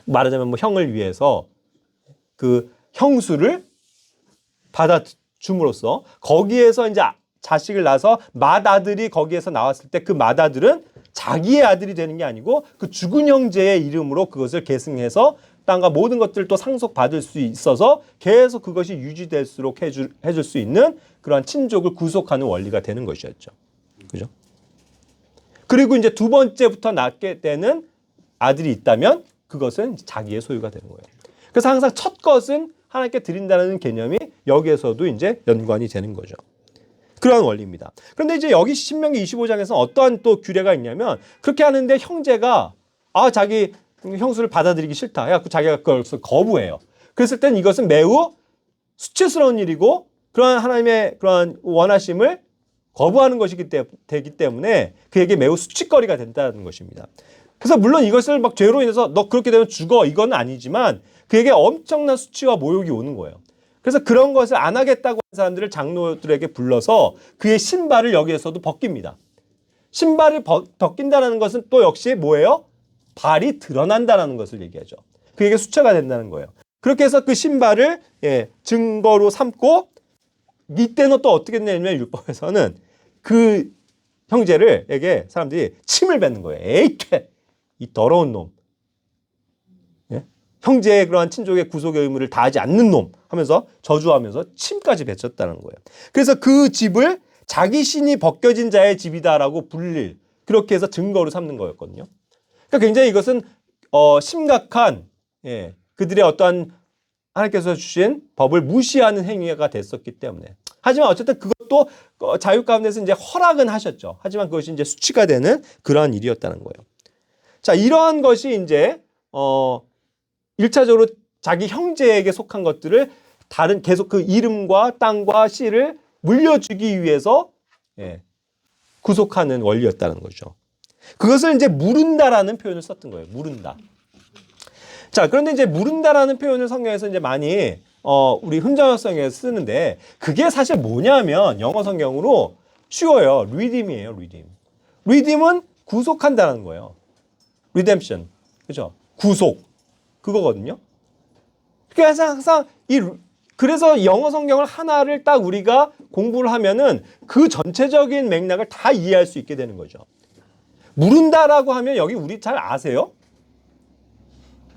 말하자면 뭐 형을 위해서 그 형수를 받아줌으로써 거기에서 이제 자식을 낳아서 맏아들이 거기에서 나왔을 때 그 맏아들은 자기의 아들이 되는 게 아니고 그 죽은 형제의 이름으로 그것을 계승해서 땅과 모든 것들을 또 상속받을 수 있어서 계속 그것이 유지될수록 해줄 수 있는 그러한 친족을 구속하는 원리가 되는 것이었죠. 그죠? 그리고 이제 두 번째부터 낳게 되는 아들이 있다면 그것은 자기의 소유가 되는 거예요. 그래서 항상 첫 것은 하나님께 드린다는 개념이 여기에서도 이제 연관이 되는 거죠. 그런 원리입니다. 그런데 이제 여기 신명기 25장에서 어떠한 또 규례가 있냐면 그렇게 하는데 형제가 자기 형수를 받아들이기 싫다. 해갖고 자기가 그걸 거부해요. 그랬을 땐 이것은 매우 수치스러운 일이고 그러한 하나님의 그러한 원하심을 거부하는 것이기 때문에 그에게 매우 수치거리가 된다는 것입니다. 그래서 물론 이것을 막 죄로 인해서 너 그렇게 되면 죽어 이건 아니지만 그에게 엄청난 수치와 모욕이 오는 거예요. 그래서 그런 것을 안 하겠다고 한 사람들을 장로들에게 불러서 그의 신발을 여기에서도 벗깁니다. 신발을 벗긴다는 것은 또 역시 뭐예요? 발이 드러난다는 것을 얘기하죠. 그에게 수치가 된다는 거예요. 그렇게 해서 그 신발을 증거로 삼고 이때는 또 어떻게 되냐면 율법에서는 그 형제를에게 사람들이 침을 뱉는 거예요. 에이 퇴! 이 더러운 놈. 형제의 그러한 친족의 구속의 의무를 다하지 않는 놈 하면서 저주하면서 침까지 뱉었다는 거예요. 그래서 그 집을 자기 신이 벗겨진 자의 집이다라고 불릴 그렇게 해서 증거로 삼는 거였거든요. 그러니까 굉장히 이것은 심각한 그들의 어떠한 하나님께서 주신 법을 무시하는 행위가 됐었기 때문에 하지만 어쨌든 그것도 자유 가운데서 이제 허락은 하셨죠. 하지만 그것이 이제 수치가 되는 그러한 일이었다는 거예요. 자, 이러한 것이 이제 1차적으로 자기 형제에게 속한 것들을 다른 계속 그 이름과 땅과 씨를 물려주기 위해서 구속하는 원리였다는 거죠. 그것을 이제 무른다라는 표현을 썼던 거예요. 무른다. 자, 그런데 이제 무른다라는 표현을 성경에서 이제 많이 우리 훈정역성에서 쓰는데 그게 사실 뭐냐면 영어 성경으로 쉬워요. 리딤이에요. 리딤. 리딤은 구속한다는 거예요. redemption. 그죠? 구속. 그거거든요. 그래서 항상 그래서 영어 성경을 하나를 딱 우리가 공부를 하면은 그 전체적인 맥락을 다 이해할 수 있게 되는 거죠. 무른다라고 하면 여기 우리 잘 아세요?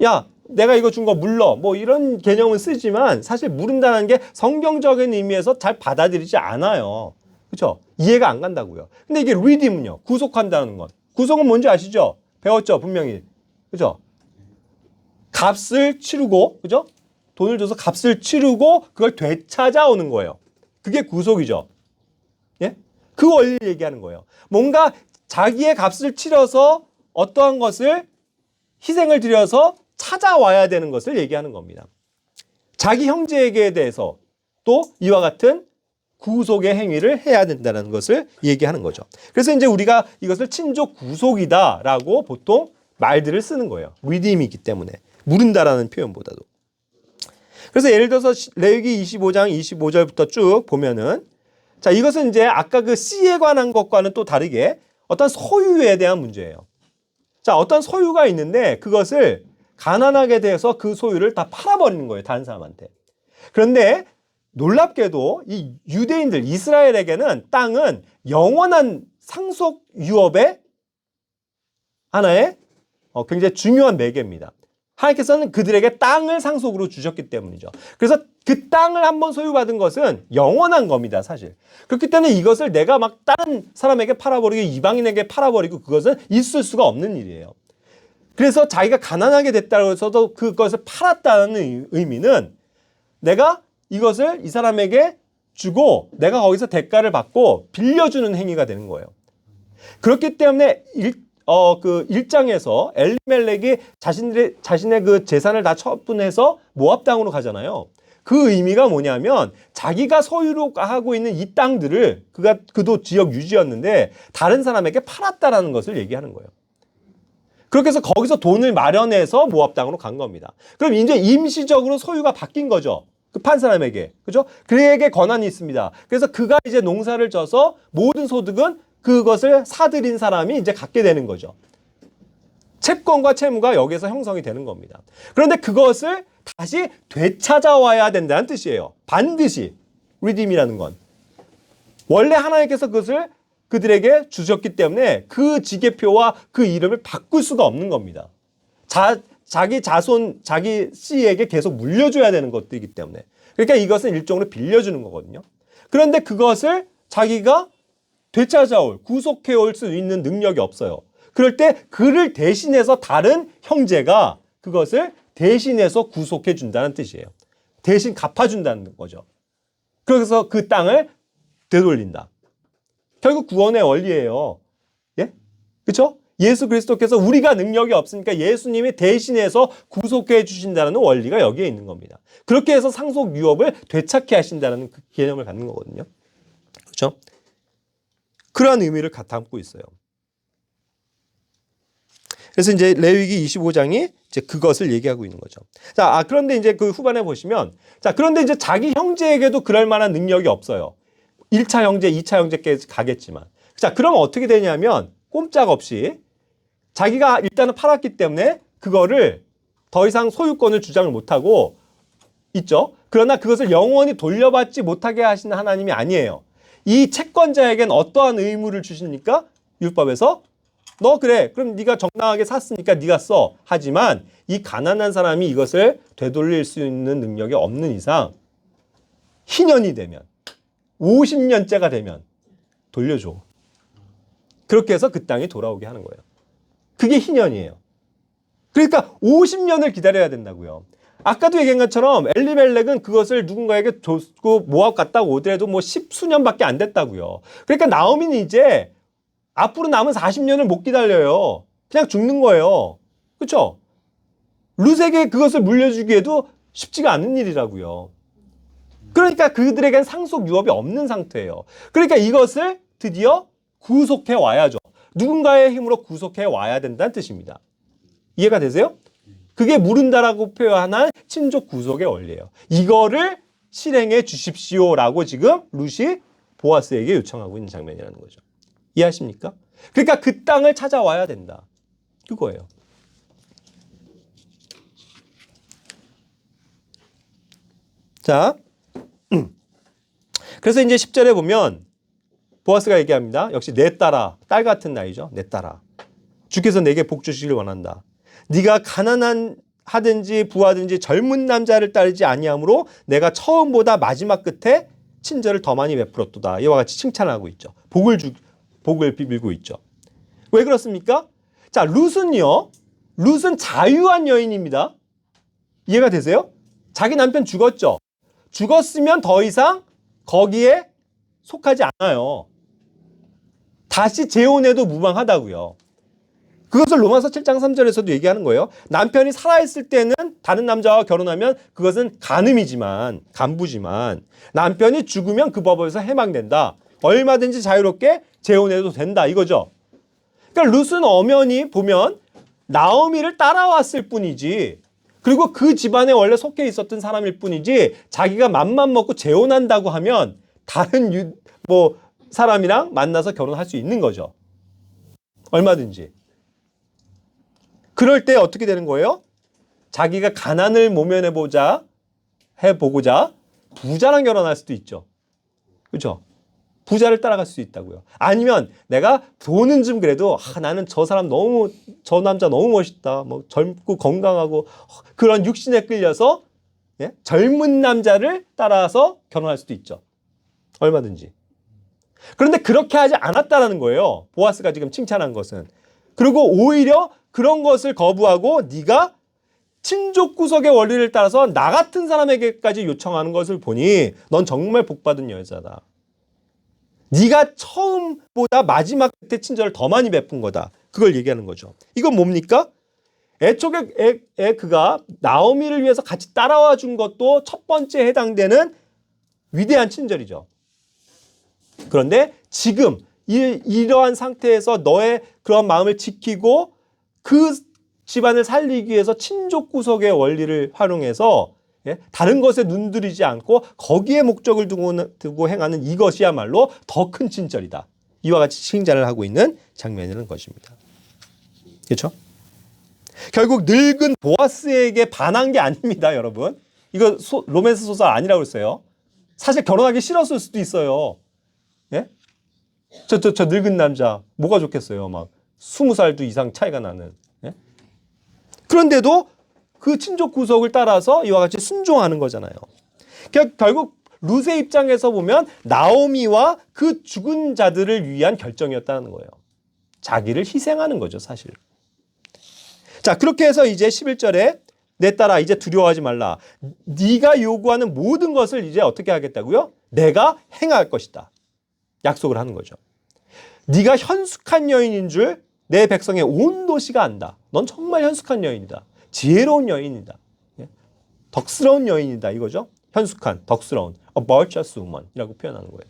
야, 내가 이거 준 거 물러. 뭐 이런 개념은 쓰지만 사실 무른다는 게 성경적인 의미에서 잘 받아들이지 않아요. 그렇죠? 이해가 안 간다고요. 근데 이게 redeem은요. 구속한다는 것. 구속은 뭔지 아시죠? 배웠죠? 분명히. 그렇죠? 값을 치르고, 그죠? 돈을 줘서 값을 치르고 그걸 되찾아오는 거예요. 그게 구속이죠. 예? 그 원리를 얘기하는 거예요. 뭔가 자기의 값을 치러서 어떠한 것을 희생을 드려서 찾아와야 되는 것을 얘기하는 겁니다. 자기 형제에게 대해서 또 이와 같은 구속의 행위를 해야 된다는 것을 얘기하는 거죠. 그래서 이제 우리가 이것을 친족 구속이다라고 보통 말들을 쓰는 거예요. redeem이기 때문에. 무른다라는 표현보다도. 그래서 예를 들어서 레위기 25장 25절부터 쭉 보면은 자, 이것은 이제 아까 그 씨에 관한 것과는 또 다르게 어떤 소유에 대한 문제예요. 자, 어떤 소유가 있는데 그것을 가난하게 돼서 그 소유를 다 팔아버리는 거예요. 다른 사람한테. 그런데 놀랍게도 이 유대인들, 이스라엘에게는 땅은 영원한 상속 유업의 하나의 굉장히 중요한 매개입니다. 하나님께서는 그들에게 땅을 상속으로 주셨기 때문이죠. 그래서 그 땅을 한번 소유받은 것은 영원한 겁니다, 사실. 그렇기 때문에 이것을 내가 막 다른 사람에게 팔아버리고 이방인에게 팔아버리고 그것은 있을 수가 없는 일이에요. 그래서 자기가 가난하게 됐다고 해서도 그것을 팔았다는 의미는 내가 이것을 이 사람에게 주고 내가 거기서 대가를 받고 빌려주는 행위가 되는 거예요. 그렇기 때문에 그 1장에서 엘리멜렉이 자신의 그 재산을 다 처분해서 모압 땅으로 가잖아요. 그 의미가 뭐냐면 자기가 소유로 하고 있는 이 땅들을 그도 지역 유지였는데 다른 사람에게 팔았다라는 것을 얘기하는 거예요. 그렇게 해서 거기서 돈을 마련해서 모압 땅으로 간 겁니다. 그럼 이제 임시적으로 소유가 바뀐 거죠. 그 판 사람에게. 그죠? 그에게 권한이 있습니다. 그래서 그가 이제 농사를 져서 모든 소득은 그것을 사들인 사람이 이제 갖게 되는 거죠. 채권과 채무가 여기서 형성이 되는 겁니다. 그런데 그것을 다시 되찾아와야 된다는 뜻이에요. 반드시 redeem이라는 건. 원래 하나님께서 그것을 그들에게 주셨기 때문에 그 지계표와 그 이름을 바꿀 수가 없는 겁니다. 자기 자손, 자기 씨에게 계속 물려줘야 되는 것들이기 때문에. 그러니까 이것은 일종으로 빌려주는 거거든요. 그런데 그것을 자기가 되찾아올, 구속해올 수 있는 능력이 없어요. 그럴 때 그를 대신해서 다른 형제가 그것을 대신해서 구속해 준다는 뜻이에요. 대신 갚아준다는 거죠. 그래서 그 땅을 되돌린다. 결국 구원의 원리예요. 예? 그렇죠? 예수 그리스도께서 우리가 능력이 없으니까 예수님이 대신해서 구속해 주신다는 원리가 여기에 있는 겁니다. 그렇게 해서 상속 유업을 되찾게 하신다는 그 개념을 갖는 거거든요. 그렇죠? 그러한 의미를 담고 있어요. 그래서 이제 레위기 25장이 이제 그것을 얘기하고 있는 거죠. 자, 그런데 이제 그 후반에 보시면, 자, 그런데 이제 자기 형제에게도 그럴 만한 능력이 없어요. 1차 형제, 2차 형제까지 가겠지만. 자, 그러면 어떻게 되냐면 꼼짝없이 자기가 일단은 팔았기 때문에 그거를 더 이상 소유권을 주장을 못하고 있죠. 그러나 그것을 영원히 돌려받지 못하게 하시는 하나님이 아니에요. 이 채권자에겐 어떠한 의무를 주십니까? 율법에서 너 그래 그럼 네가 정당하게 샀으니까 네가 써. 하지만 이 가난한 사람이 이것을 되돌릴 수 있는 능력이 없는 이상 희년이 되면 50년째가 되면 돌려줘. 그렇게 해서 그 땅이 돌아오게 하는 거예요. 그게 희년이에요. 그러니까 50년을 기다려야 된다고요. 아까도 얘기한 것처럼 엘리멜렉은 그것을 누군가에게 줬고 모압 갔다 오더라도 뭐 10수년밖에 안 됐다고요. 그러니까 나오미는 이제 앞으로 남은 40년을 못 기다려요. 그냥 죽는 거예요. 그렇죠? 룻에게 그것을 물려주기에도 쉽지가 않은 일이라고요. 그러니까 그들에겐 상속 유업이 없는 상태예요. 그러니까 이것을 드디어 구속해 와야죠. 누군가의 힘으로 구속해 와야 된다는 뜻입니다. 이해가 되세요? 그게 물은다라고 표현한 친족 구속의 원리예요. 이거를 실행해 주십시오라고 지금 룻이 보아스에게 요청하고 있는 장면이라는 거죠. 이해하십니까? 그러니까 그 땅을 찾아와야 된다. 그거예요. 자, 그래서 이제 10절에 보면 보아스가 얘기합니다. 역시 내 딸아, 딸 같은 나이죠. 내 딸아. 주께서 내게 복 주시길 원한다. 네가 가난한 하든지 부하든지 젊은 남자를 따르지 아니하므로 내가 처음보다 마지막 끝에 친절을 더 많이 베풀었도다. 이와 같이 칭찬하고 있죠. 복을 빌고 있죠. 왜 그렇습니까? 자, 룻은요. 룻은 자유한 여인입니다. 이해가 되세요? 자기 남편 죽었죠. 죽었으면 더 이상 거기에 속하지 않아요. 다시 재혼해도 무방하다고요. 그것을 로마서 7장 3절에서도 얘기하는 거예요. 남편이 살아있을 때는 다른 남자와 결혼하면 그것은 간부지만 남편이 죽으면 그 법에서 해방된다. 얼마든지 자유롭게 재혼해도 된다 이거죠. 그러니까 룻은 엄연히 보면 나오미를 따라왔을 뿐이지 그리고 그 집안에 원래 속해 있었던 사람일 뿐이지 자기가 맘만 먹고 재혼한다고 하면 다른 사람이랑 만나서 결혼할 수 있는 거죠. 얼마든지. 그럴 때 어떻게 되는 거예요? 자기가 가난을 모면해보고자 부자랑 결혼할 수도 있죠. 그렇죠? 부자를 따라갈 수 있다고요. 아니면 내가 돈은 좀 그래도 나는 저 남자 너무 멋있다. 뭐 젊고 건강하고 그런 육신에 끌려서 젊은 남자를 따라서 결혼할 수도 있죠. 얼마든지. 그런데 그렇게 하지 않았다라는 거예요. 보아스가 지금 칭찬한 것은. 그리고 오히려 그런 것을 거부하고 네가 친족 구속의 원리를 따라서 나 같은 사람에게까지 요청하는 것을 보니 넌 정말 복받은 여자다. 네가 처음보다 마지막 때 친절을 더 많이 베푼 거다. 그걸 얘기하는 거죠. 이건 뭡니까? 애초에 그가 나오미를 위해서 같이 따라와 준 것도 첫 번째 해당되는 위대한 친절이죠. 그런데 지금 이러한 상태에서 너의 그런 마음을 지키고 그 집안을 살리기 위해서 친족 구속의 원리를 활용해서 다른 것에 눈들이지 않고 거기에 목적을 두고 행하는 이것이야말로 더 큰 친절이다. 이와 같이 칭찬을 하고 있는 장면이라는 것입니다. 그렇죠? 결국 늙은 보아스에게 반한 게 아닙니다, 여러분. 이거 로맨스 소설 아니라고 했어요. 사실 결혼하기 싫었을 수도 있어요. 예? 저 늙은 남자 뭐가 좋겠어요? 막 20살도 이상 차이가 나는. 예? 그런데도 그 친족 구속을 따라서 이와 같이 순종하는 거잖아요. 결국 룻의 입장에서 보면 나오미와 그 죽은 자들을 위한 결정이었다는 거예요. 자기를 희생하는 거죠, 사실. 자, 그렇게 해서 이제 11절에 내 딸아 이제 두려워하지 말라. 네가 요구하는 모든 것을 이제 어떻게 하겠다고요? 내가 행할 것이다. 약속을 하는 거죠. 네가 현숙한 여인인 줄 내 백성의 온 도시가 안다. 넌 정말 현숙한 여인이다. 지혜로운 여인이다. 덕스러운 여인이다 이거죠. 현숙한, 덕스러운, a virtuous woman이라고 표현하는 거예요.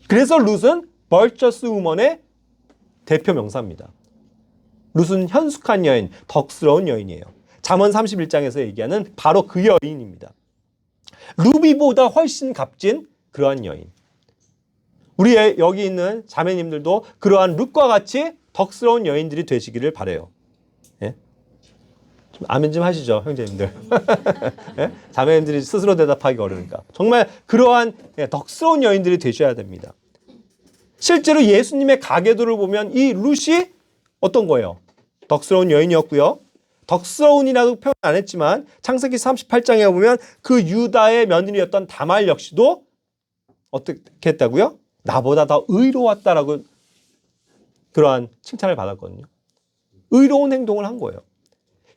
그래서 룻은 virtuous woman의 대표 명사입니다. 룻은 현숙한 여인, 덕스러운 여인이에요. 잠언 31장에서 얘기하는 바로 그 여인입니다. 루비보다 훨씬 값진 그러한 여인. 우리 여기 있는 자매님들도 그러한 룻과 같이 덕스러운 여인들이 되시기를 바라요. 예? 좀 아멘 좀 하시죠, 형제님들. 예? 자매님들이 스스로 대답하기 어려우니까. 정말 그러한 덕스러운 여인들이 되셔야 됩니다. 실제로 예수님의 가계도를 보면 이 룻이 어떤 거예요? 덕스러운 여인이었고요. 덕스러운이라고 표현 안 했지만 창세기 38장에 보면 그 유다의 며느리였던 다말 역시도 어떻게 했다고요? 나보다 더 의로웠다라고 그러한 칭찬을 받았거든요. 의로운 행동을 한 거예요.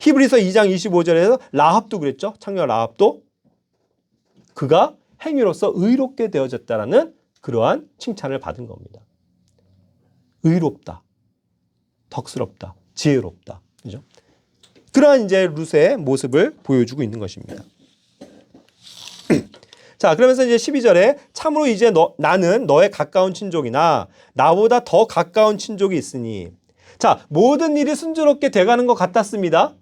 히브리서 2장 25절에서 라합도 그랬죠. 창녀 라합도 그가 행위로서 의롭게 되어졌다라는 그러한 칭찬을 받은 겁니다. 의롭다, 덕스럽다, 지혜롭다. 그죠? 그러한 이제 룻의 모습을 보여주고 있는 것입니다. 자, 그러면서 이제 12절에 참으로 이제 나는 너의 가까운 친족이나 나보다 더 가까운 친족이 있으니. 자, 모든 일이 순조롭게 돼가는 것 같았습니다.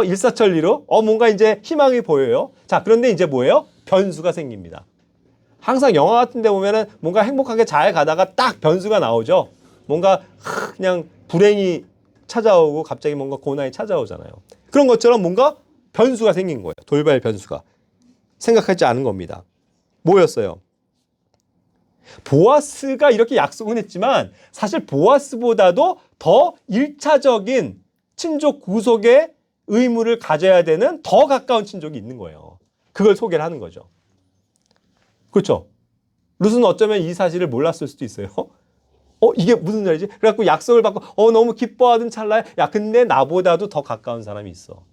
일사천리로. 뭔가 이제 희망이 보여요. 자, 그런데 이제 뭐예요? 변수가 생깁니다. 항상 영화 같은 데 보면은 뭔가 행복하게 잘 가다가 딱 변수가 나오죠. 뭔가 그냥 불행이 찾아오고 갑자기 뭔가 고난이 찾아오잖아요. 그런 것처럼 뭔가 변수가 생긴 거예요. 돌발 변수가. 생각하지 않은 겁니다. 뭐였어요? 보아스가 이렇게 약속은 했지만 사실 보아스보다도 더 1차적인 친족 구속의 의무를 가져야 되는 더 가까운 친족이 있는 거예요. 그걸 소개를 하는 거죠. 그렇죠? 룻은 어쩌면 이 사실을 몰랐을 수도 있어요. 이게 무슨 말이지? 그래갖고 약속을 받고 너무 기뻐하던 찰나에 야 근데 나보다도 더 가까운 사람이 있어.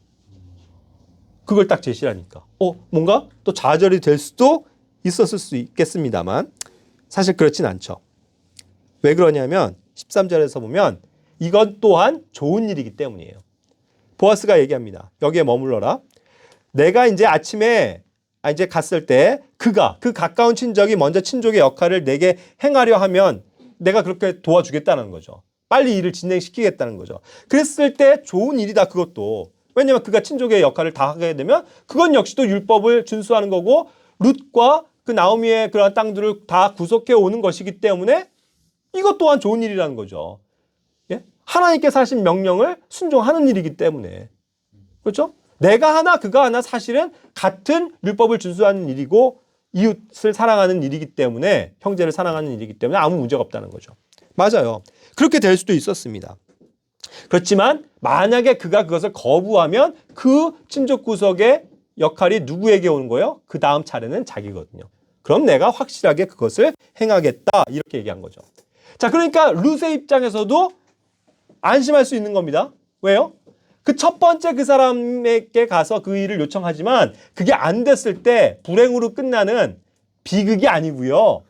그걸 딱 제시하니까 뭔가 또 좌절이 될 수도 있었을 수 있겠습니다만 사실 그렇진 않죠. 왜 그러냐면 13절에서 보면 이건 또한 좋은 일이기 때문이에요. 보아스가 얘기합니다. 여기에 머물러라. 내가 이제 아침에 이제 갔을 때 그가 그 가까운 친족이 먼저 친족의 역할을 내게 행하려 하면 내가 그렇게 도와주겠다는 거죠. 빨리 일을 진행시키겠다는 거죠. 그랬을 때 좋은 일이다 그것도. 왜냐하면 그가 친족의 역할을 다 하게 되면 그건 역시도 율법을 준수하는 거고 룻과 그 나오미의 그런 땅들을 다 구속해 오는 것이기 때문에 이것 또한 좋은 일이라는 거죠. 예? 하나님께서 하신 명령을 순종하는 일이기 때문에. 그렇죠? 내가 하나 그가 하나 사실은 같은 율법을 준수하는 일이고 이웃을 사랑하는 일이기 때문에 형제를 사랑하는 일이기 때문에 아무 문제가 없다는 거죠. 맞아요. 그렇게 될 수도 있었습니다. 그렇지만 만약에 그가 그것을 거부하면 그 친족 구속의 역할이 누구에게 오는 거예요? 그 다음 차례는 자기거든요. 그럼 내가 확실하게 그것을 행하겠다 이렇게 얘기한 거죠. 자, 그러니까 룻의 입장에서도 안심할 수 있는 겁니다. 왜요? 그 첫 번째 그 사람에게 가서 그 일을 요청하지만 그게 안 됐을 때 불행으로 끝나는 비극이 아니고요.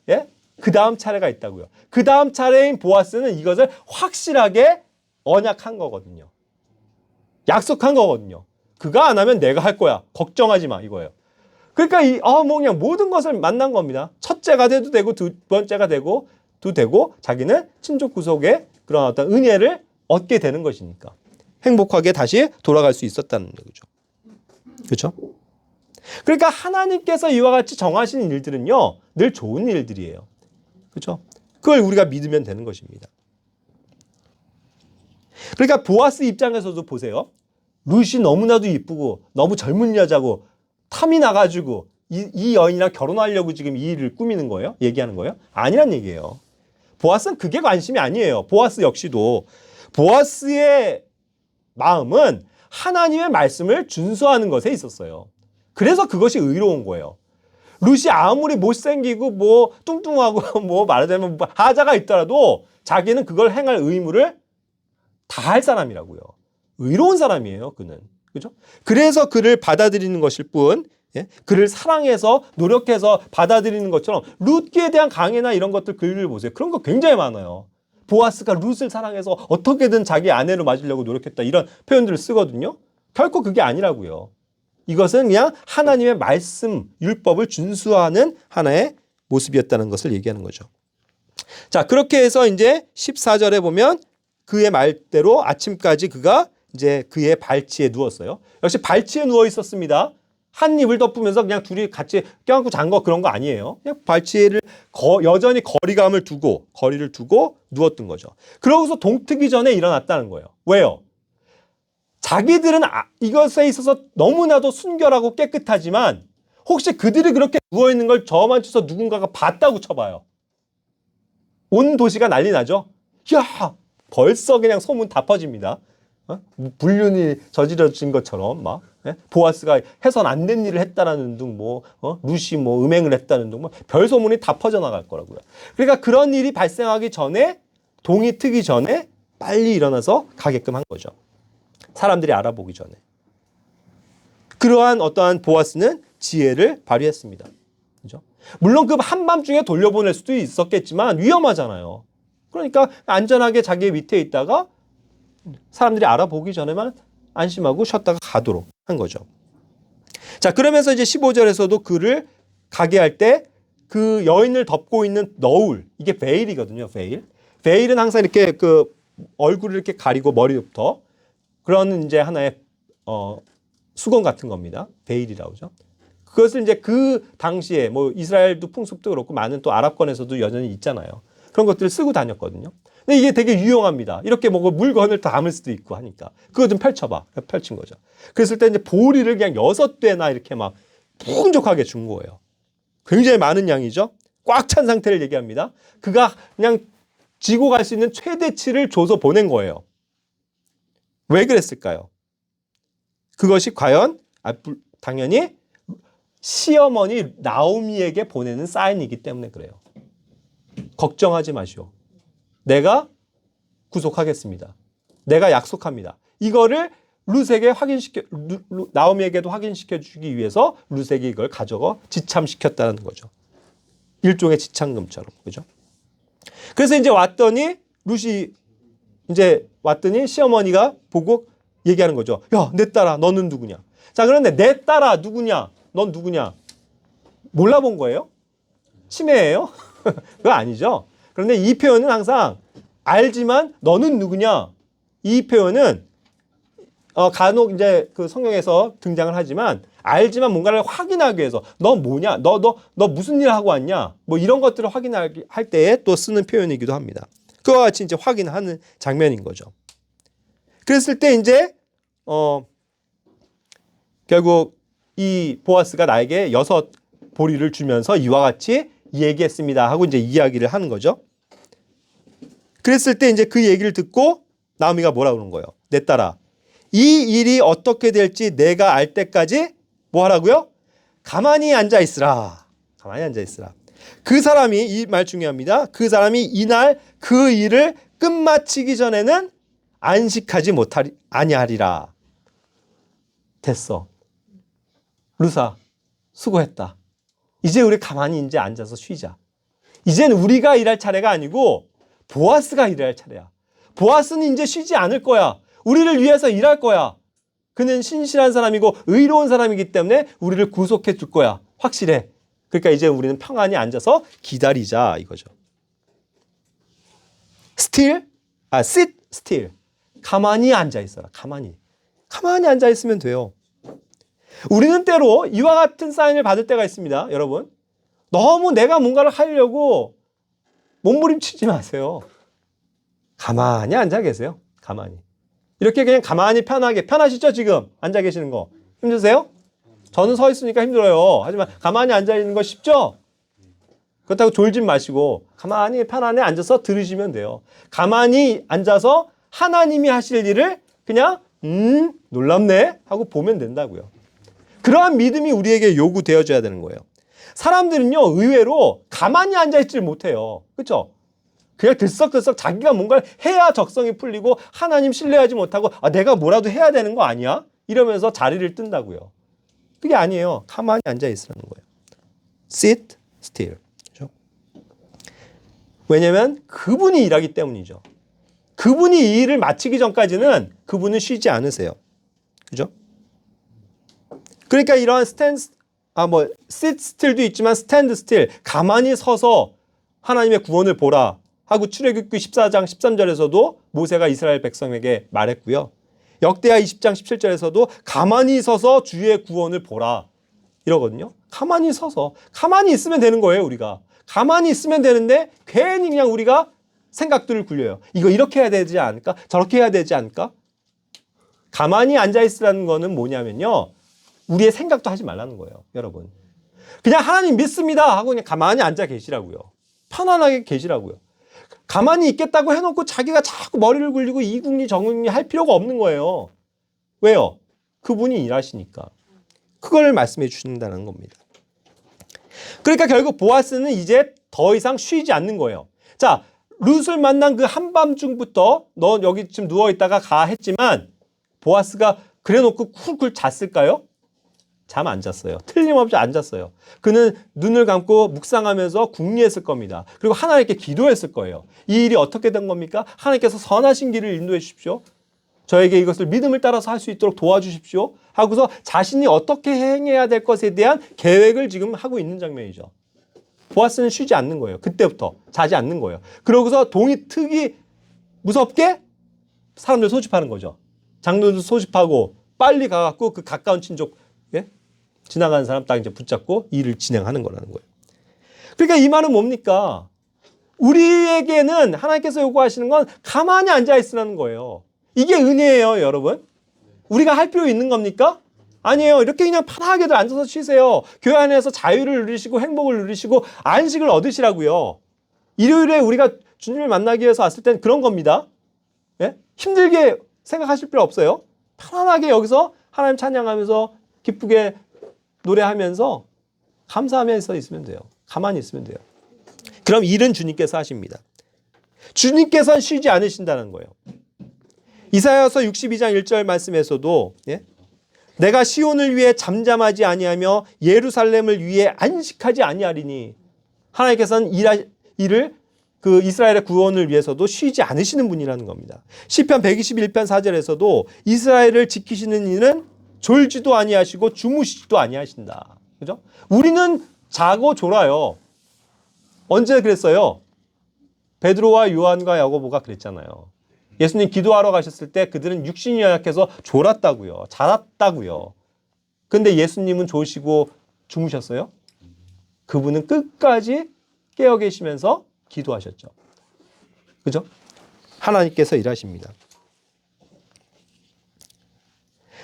예? 그 다음 차례가 있다고요. 그 다음 차례인 보아스는 이것을 확실하게 언약한 거거든요. 약속한 거거든요. 그가 안 하면 내가 할 거야. 걱정하지 마 이거예요. 그러니까 그냥 모든 것을 만난 겁니다. 첫째가 돼도 되고 두 번째가 되고 자기는 친족 구속의 그런 어떤 은혜를 얻게 되는 것이니까 행복하게 다시 돌아갈 수 있었다는 거죠. 그렇죠? 그러니까 하나님께서 이와 같이 정하신 일들은요 늘 좋은 일들이에요. 그렇죠? 그걸 우리가 믿으면 되는 것입니다. 그러니까 보아스 입장에서도 보세요. 룻이 너무나도 이쁘고 너무 젊은 여자고 탐이 나가지고 이 여인이랑 결혼하려고 지금 이 일을 꾸미는 거예요? 얘기하는 거예요? 아니란 얘기예요. 보아스는 그게 관심이 아니에요. 보아스 역시도. 보아스의 마음은 하나님의 말씀을 준수하는 것에 있었어요. 그래서 그것이 의로운 거예요. 룻이 아무리 못생기고 뭐 뚱뚱하고 뭐 말하자면 하자가 있더라도 자기는 그걸 행할 의무를 다 할 사람이라고요. 의로운 사람이에요, 그는. 그죠? 그래서 그를 받아들이는 것일 뿐, 예? 그를 사랑해서 노력해서 받아들이는 것처럼 룻기에 대한 강해나 이런 것들 글을 보세요. 그런 거 굉장히 많아요. 보아스가 룻을 사랑해서 어떻게든 자기 아내로 맞으려고 노력했다. 이런 표현들을 쓰거든요. 결코 그게 아니라고요. 이것은 그냥 하나님의 말씀, 율법을 준수하는 하나의 모습이었다는 것을 얘기하는 거죠. 자, 그렇게 해서 이제 14절에 보면 그의 말대로 아침까지 그가 이제 그의 발치에 누웠어요. 역시 발치에 누워 있었습니다. 한 입을 덮으면서 그냥 둘이 같이 껴안고 잔 거 그런 거 아니에요. 그냥 발치를 여전히 거리를 두고 누웠던 거죠. 그러고서 동트기 전에 일어났다는 거예요. 왜요? 자기들은 이것에 있어서 너무나도 순결하고 깨끗하지만 혹시 그들이 그렇게 누워있는 걸 저만 쳐서 누군가가 봤다고 쳐봐요. 온 도시가 난리 나죠. 야, 벌써 그냥 소문 다 퍼집니다. 불륜이 저지러진 것처럼 막 보아스가 해선 안 된 일을 했다라는 등 룻이 음행을 했다는 등 별 소문이 다 퍼져나갈 거라고요. 그러니까 그런 일이 발생하기 전에 동이 트기 전에 빨리 일어나서 가게끔 한 거죠. 사람들이 알아보기 전에. 그러한 어떠한 보아스는 지혜를 발휘했습니다. 그죠? 물론 그 한밤중에 돌려보낼 수도 있었겠지만 위험하잖아요. 그러니까 안전하게 자기 밑에 있다가 사람들이 알아보기 전에만 안심하고 쉬었다가 가도록 한 거죠. 자, 그러면서 이제 15절에서도 그를 가게 할 때 그 여인을 덮고 있는 너울, 이게 베일이거든요. 베일은 항상 이렇게 그 얼굴을 이렇게 가리고 머리부터 그런 이제 하나의 수건 같은 겁니다. 베일이라고 하죠. 그것을 이제 그 당시에 이스라엘도 풍습도 그렇고 많은 또 아랍권에서도 여전히 있잖아요. 그런 것들을 쓰고 다녔거든요. 근데 이게 되게 유용합니다. 이렇게 물건을 담을 수도 있고 하니까. 그거 좀 펼쳐봐. 펼친 거죠. 그랬을 때 이제 보리를 그냥 6대나 이렇게 막 풍족하게 준 거예요. 굉장히 많은 양이죠. 꽉 찬 상태를 얘기합니다. 그가 그냥 지고 갈 수 있는 최대치를 줘서 보낸 거예요. 왜 그랬을까요? 그것이 과연 당연히 시어머니 나오미에게 보내는 사인이기 때문에 그래요. 걱정하지 마시오. 내가 구속하겠습니다. 내가 약속합니다. 이거를 룻에게 나오미에게도 확인시켜 주기 위해서 룻에게 이걸 가져가 지참시켰다는 거죠. 일종의 지참금처럼. 그죠? 그래서 이제 룻이 이제 왔더니 시어머니가 보고 얘기하는 거죠. 야, 내 딸아, 너는 누구냐? 자, 그런데 내 딸아, 누구냐? 넌 누구냐? 몰라본 거예요? 치매예요? 그거 아니죠. 그런데 이 표현은 항상 알지만 너는 누구냐? 이 표현은 간혹 이제 그 성경에서 등장을 하지만 알지만 뭔가를 확인하기 위해서 너 뭐냐? 너 무슨 일 하고 왔냐? 이런 것들을 확인할 때에 또 쓰는 표현이기도 합니다. 그와 같이 이제 확인하는 장면인 거죠. 그랬을 때 이제 결국 이 보아스가 나에게 6 보리를 주면서 이와 같이 얘기했습니다 하고 이제 이야기를 하는 거죠. 그랬을 때 이제 그 얘기를 듣고 나오미가 뭐라 그러는 거예요? 내 딸아, 이 일이 어떻게 될지 내가 알 때까지 뭐 하라고요? 가만히 앉아 있으라. 가만히 앉아 있으라. 그 사람이, 이 말 중요합니다. 그 사람이 이날 그 일을 끝마치기 전에는 안식하지 아니하리라. 됐어. 룻아, 수고했다. 이제 우리 가만히 이제 앉아서 쉬자. 이젠 우리가 일할 차례가 아니고 보아스가 일할 차례야. 보아스는 이제 쉬지 않을 거야. 우리를 위해서 일할 거야. 그는 신실한 사람이고 의로운 사람이기 때문에 우리를 구속해 줄 거야. 확실해. 그러니까 이제 우리는 평안히 앉아서 기다리자 이거죠. sit still. 가만히 앉아 있어라. 가만히 앉아 있으면 돼요. 우리는 때로 이와 같은 사인을 받을 때가 있습니다. 여러분. 너무 내가 뭔가를 하려고 몸부림치지 마세요. 가만히 앉아 계세요. 가만히. 이렇게 그냥 가만히 편하시죠? 지금 앉아 계시는 거. 힘드세요? 저는 서 있으니까 힘들어요. 하지만 가만히 앉아 있는 거 쉽죠? 그렇다고 졸지 마시고 가만히 편안히 앉아서 들으시면 돼요. 가만히 앉아서 하나님이 하실 일을 그냥 놀랍네 하고 보면 된다고요. 그러한 믿음이 우리에게 요구되어져야 되는 거예요. 사람들은요 의외로 가만히 앉아있지를 못해요. 그렇죠? 그냥 들썩들썩 자기가 뭔가를 해야 적성이 풀리고 하나님 신뢰하지 못하고 내가 뭐라도 해야 되는 거 아니야? 이러면서 자리를 뜬다고요. 그게 아니에요. 가만히 앉아있으라는 거예요. Sit still. 그렇죠? 왜냐하면 그분이 일하기 때문이죠. 그분이 이 일을 마치기 전까지는 그분은 쉬지 않으세요. 그죠? 그러니까 이러한 sit still도 있지만 stand still, 가만히 서서 하나님의 구원을 보라 하고 출애굽기 14장 13절에서도 모세가 이스라엘 백성에게 말했고요. 역대하 20장 17절에서도 가만히 서서 주의 구원을 보라 이러거든요. 가만히 서서 가만히 있으면 되는 거예요. 우리가 가만히 있으면 되는데 괜히 그냥 우리가 생각들을 굴려요. 이거 이렇게 해야 되지 않을까? 저렇게 해야 되지 않을까? 가만히 앉아있으라는 거는 뭐냐면요. 우리의 생각도 하지 말라는 거예요. 여러분. 그냥 하나님 믿습니다 하고 그냥 가만히 앉아 계시라고요. 편안하게 계시라고요. 가만히 있겠다고 해놓고 자기가 자꾸 머리를 굴리고 이궁리 저궁리 할 필요가 없는 거예요. 왜요? 그분이 일하시니까. 그걸 말씀해 주신다는 겁니다. 그러니까 결국 보아스는 이제 더 이상 쉬지 않는 거예요. 자, 룻을 만난 그 한밤중부터 너 여기 지금 누워있다가 가 했지만 보아스가 그래놓고 쿨쿨 잤을까요? 잠 안 잤어요. 틀림없이 안 잤어요. 그는 눈을 감고 묵상하면서 궁리했을 겁니다. 그리고 하나님께 기도했을 거예요. 이 일이 어떻게 된 겁니까? 하나님께서 선하신 길을 인도해 주십시오. 저에게 이것을 믿음을 따라서 할 수 있도록 도와주십시오. 하고서 자신이 어떻게 행해야 될 것에 대한 계획을 지금 하고 있는 장면이죠. 보아스는 쉬지 않는 거예요. 그때부터 자지 않는 거예요. 그러고서 동이 트기 무섭게 사람들 소집하는 거죠. 장로들 소집하고 빨리 가갖고 그 가까운 친족 지나가는 사람 딱 이제 붙잡고 일을 진행하는 거라는 거예요. 그러니까 이 말은 뭡니까? 우리에게는 하나님께서 요구하시는 건 가만히 앉아 있으라는 거예요. 이게 은혜예요, 여러분. 우리가 할 필요 있는 겁니까? 아니에요. 이렇게 그냥 편하게들 앉아서 쉬세요. 교회 안에서 자유를 누리시고 행복을 누리시고 안식을 얻으시라고요. 일요일에 우리가 주님을 만나기 위해서 왔을 땐 그런 겁니다. 예? 힘들게 생각하실 필요 없어요. 편안하게 여기서 하나님 찬양하면서 기쁘게 노래하면서 감사하면서 있으면 돼요. 가만히 있으면 돼요. 그럼 일은 주님께서 하십니다. 주님께서는 쉬지 않으신다는 거예요. 이사야서 62장 1절 말씀에서도 내가 시온을 위해 잠잠하지 아니하며 예루살렘을 위해 안식하지 아니하리니 하나님께서는 일을 그 이스라엘의 구원을 위해서도 쉬지 않으시는 분이라는 겁니다. 시편 121편 4절에서도 이스라엘을 지키시는 이는 졸지도 아니하시고 주무시지도 아니하신다. 그죠? 우리는 자고 졸아요. 언제 그랬어요? 베드로와 요한과 야고보가 그랬잖아요. 예수님 기도하러 가셨을 때 그들은 육신이 연약해서 졸았다고요. 잤다고요. 근데 예수님은 좋으시고 주무셨어요? 그분은 끝까지 깨어 계시면서 기도하셨죠. 그죠? 하나님께서 일하십니다.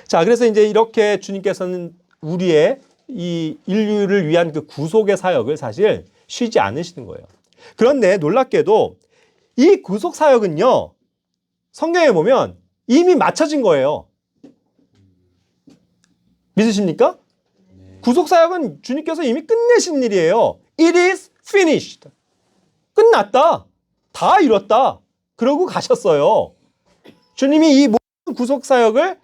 자, 그래서 이제 이렇게 주님께서는 우리의 이 인류를 위한 그 구속의 사역을 사실 쉬지 않으시는 거예요. 그런데 놀랍게도 이 구속 사역은요, 성경에 보면 이미 마쳐진 거예요. 믿으십니까? 구속 사역은 주님께서 이미 끝내신 일이에요. It is finished. 끝났다. 다 이뤘다. 그러고 가셨어요. 주님이 이 모든 구속 사역을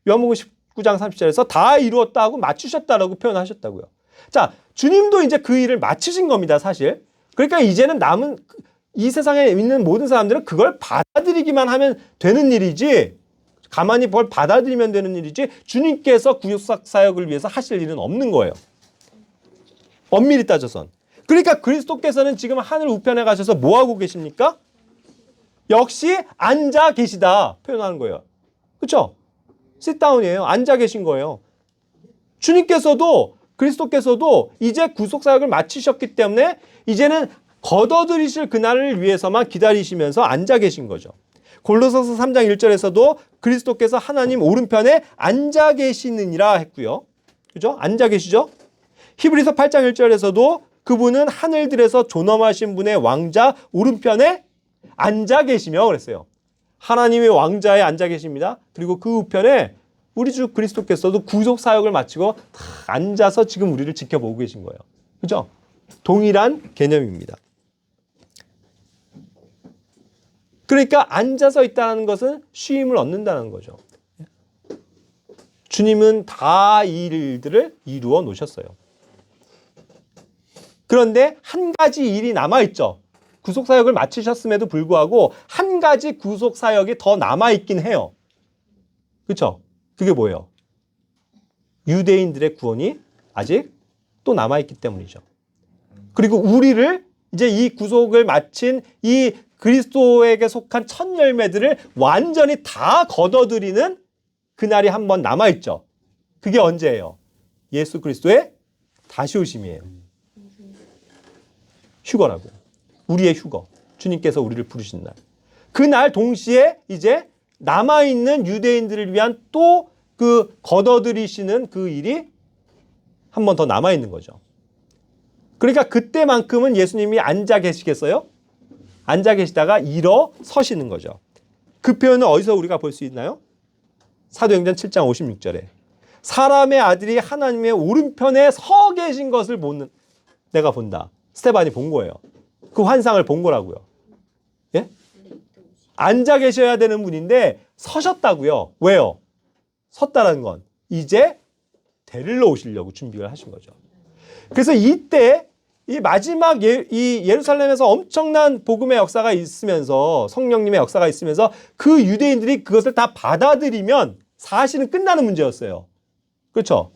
요한복음 19장 30절에서 다 이루었다고 마치셨다라고 표현하셨다고요. 자, 주님도 이제 그 일을 마치신 겁니다, 사실. 그러니까 이제는 남은 이 세상에 있는 모든 사람들은 그걸 받아들이기만 하면 되는 일이지, 가만히 뭘 받아들이면 되는 일이지, 주님께서 구속 사역을 위해서 하실 일은 없는 거예요. 엄밀히 따져선. 그러니까 그리스도께서는 지금 하늘 우편에 가셔서 뭐 하고 계십니까? 역시 앉아 계시다 표현하는 거예요. 그렇죠? sit-down이에요. 앉아 계신 거예요. 주님께서도 그리스도께서도 이제 구속 사역을 마치셨기 때문에 이제는 거둬들이실 그날을 위해서만 기다리시면서 앉아 계신 거죠. 골로새서 3장 1절에서도 그리스도께서 하나님 오른편에 앉아 계시느니라 했고요. 그죠? 앉아 계시죠? 히브리서 8장 1절에서도 그분은 하늘들에서 존엄하신 분의 왕자 오른편에 앉아 계시며 그랬어요. 하나님의 왕자에 앉아 계십니다. 그리고 그 우편에 우리 주 그리스도께서도 구속 사역을 마치고 다 앉아서 지금 우리를 지켜보고 계신 거예요. 그죠? 동일한 개념입니다. 그러니까 앉아서 있다는 것은 쉼을 얻는다는 거죠. 주님은 다 이 일들을 이루어 놓으셨어요. 그런데 한 가지 일이 남아있죠. 구속사역을 마치셨음에도 불구하고 한 가지 구속사역이 더 남아있긴 해요. 그렇죠? 그게 뭐예요? 유대인들의 구원이 아직 또 남아있기 때문이죠. 그리고 우리를 이제 이 구속을 마친 이 그리스도에게 속한 첫 열매들을 완전히 다 거둬들이는 그날이 한 번 남아있죠. 그게 언제예요? 예수 그리스도의 다시 오심이에요. 휴거라고. 우리의 휴거. 주님께서 우리를 부르신 날. 그날 동시에 이제 남아있는 유대인들을 위한 또 그 거둬들이시는 그 일이 한 번 더 남아있는 거죠. 그러니까 그때만큼은 예수님이 앉아 계시겠어요? 앉아 계시다가 일어서시는 거죠. 그 표현은 어디서 우리가 볼 수 있나요? 사도행전 7장 56절에 사람의 아들이 하나님의 오른편에 서 계신 것을 보는 내가 본다. 스테반이 본 거예요. 그 환상을 본 거라고요. 예? 앉아 계셔야 되는 분인데 서셨다고요. 왜요? 섰다는 건 이제 데리러 오시려고 준비를 하신 거죠. 그래서 이때 이 마지막 이 예루살렘에서 엄청난 복음의 역사가 있으면서 성령님의 역사가 있으면서 그 유대인들이 그것을 다 받아들이면 사실은 끝나는 문제였어요. 그렇죠?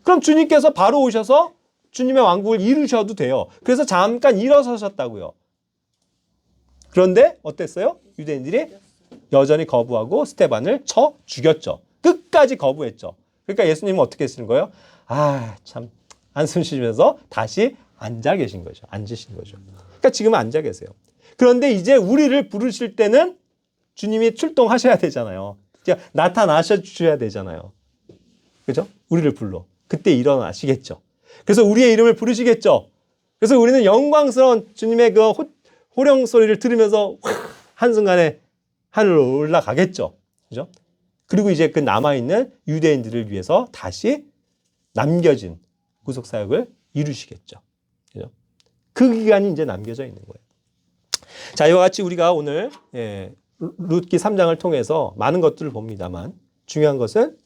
그럼 주님께서 바로 오셔서 주님의 왕국을 이루셔도 돼요. 그래서 잠깐 일어서셨다고요. 그런데 어땠어요? 유대인들이 여전히 거부하고 스테반을 쳐 죽였죠. 끝까지 거부했죠. 그러니까 예수님은 어떻게 하시는 거예요? 아, 참 한숨 쉬면서 다시 앉아 계신 거죠. 앉으신 거죠. 그러니까 지금은 앉아 계세요. 그런데 이제 우리를 부르실 때는 주님이 출동하셔야 되잖아요. 이제 나타나셔 주셔야 되잖아요. 그죠? 우리를 불러. 그때 일어나시겠죠. 그래서 우리의 이름을 부르시겠죠. 그래서 우리는 영광스러운 주님의 그 호령 소리를 들으면서 한순간에 하늘로 올라가겠죠. 그죠? 그리고 이제 그 남아있는 유대인들을 위해서 다시 남겨진 구속사역을 이루시겠죠. 그죠? 그 기간이 이제 남겨져 있는 거예요. 자, 이와 같이 우리가 오늘 룻기 3장을 통해서 많은 것들을 봅니다만 중요한 것은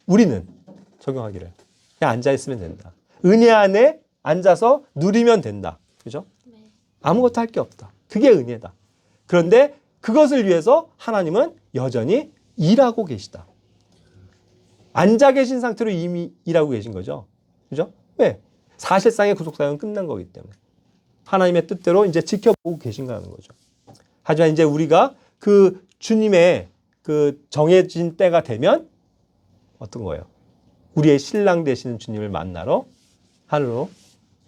우리는 적용하기를 그냥 앉아있으면 된다. 은혜 안에 앉아서 누리면 된다. 그죠? 아무것도 할 게 없다. 그게 은혜다. 그런데 그것을 위해서 하나님은 여전히 일하고 계시다. 앉아 계신 상태로 이미 일하고 계신 거죠. 그죠? 왜? 사실상의 구속사역은 끝난 거기 때문에. 하나님의 뜻대로 이제 지켜보고 계신다는 거죠. 하지만 이제 우리가 그 주님의 그 정해진 때가 되면 어떤 거예요? 우리의 신랑 되시는 주님을 만나러 하늘로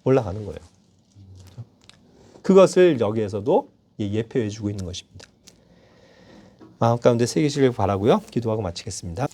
올라가는 거예요. 그것을 여기에서도 예표해 주고 있는 것입니다. 마음 가운데 새기시길 바라고요. 기도하고 마치겠습니다.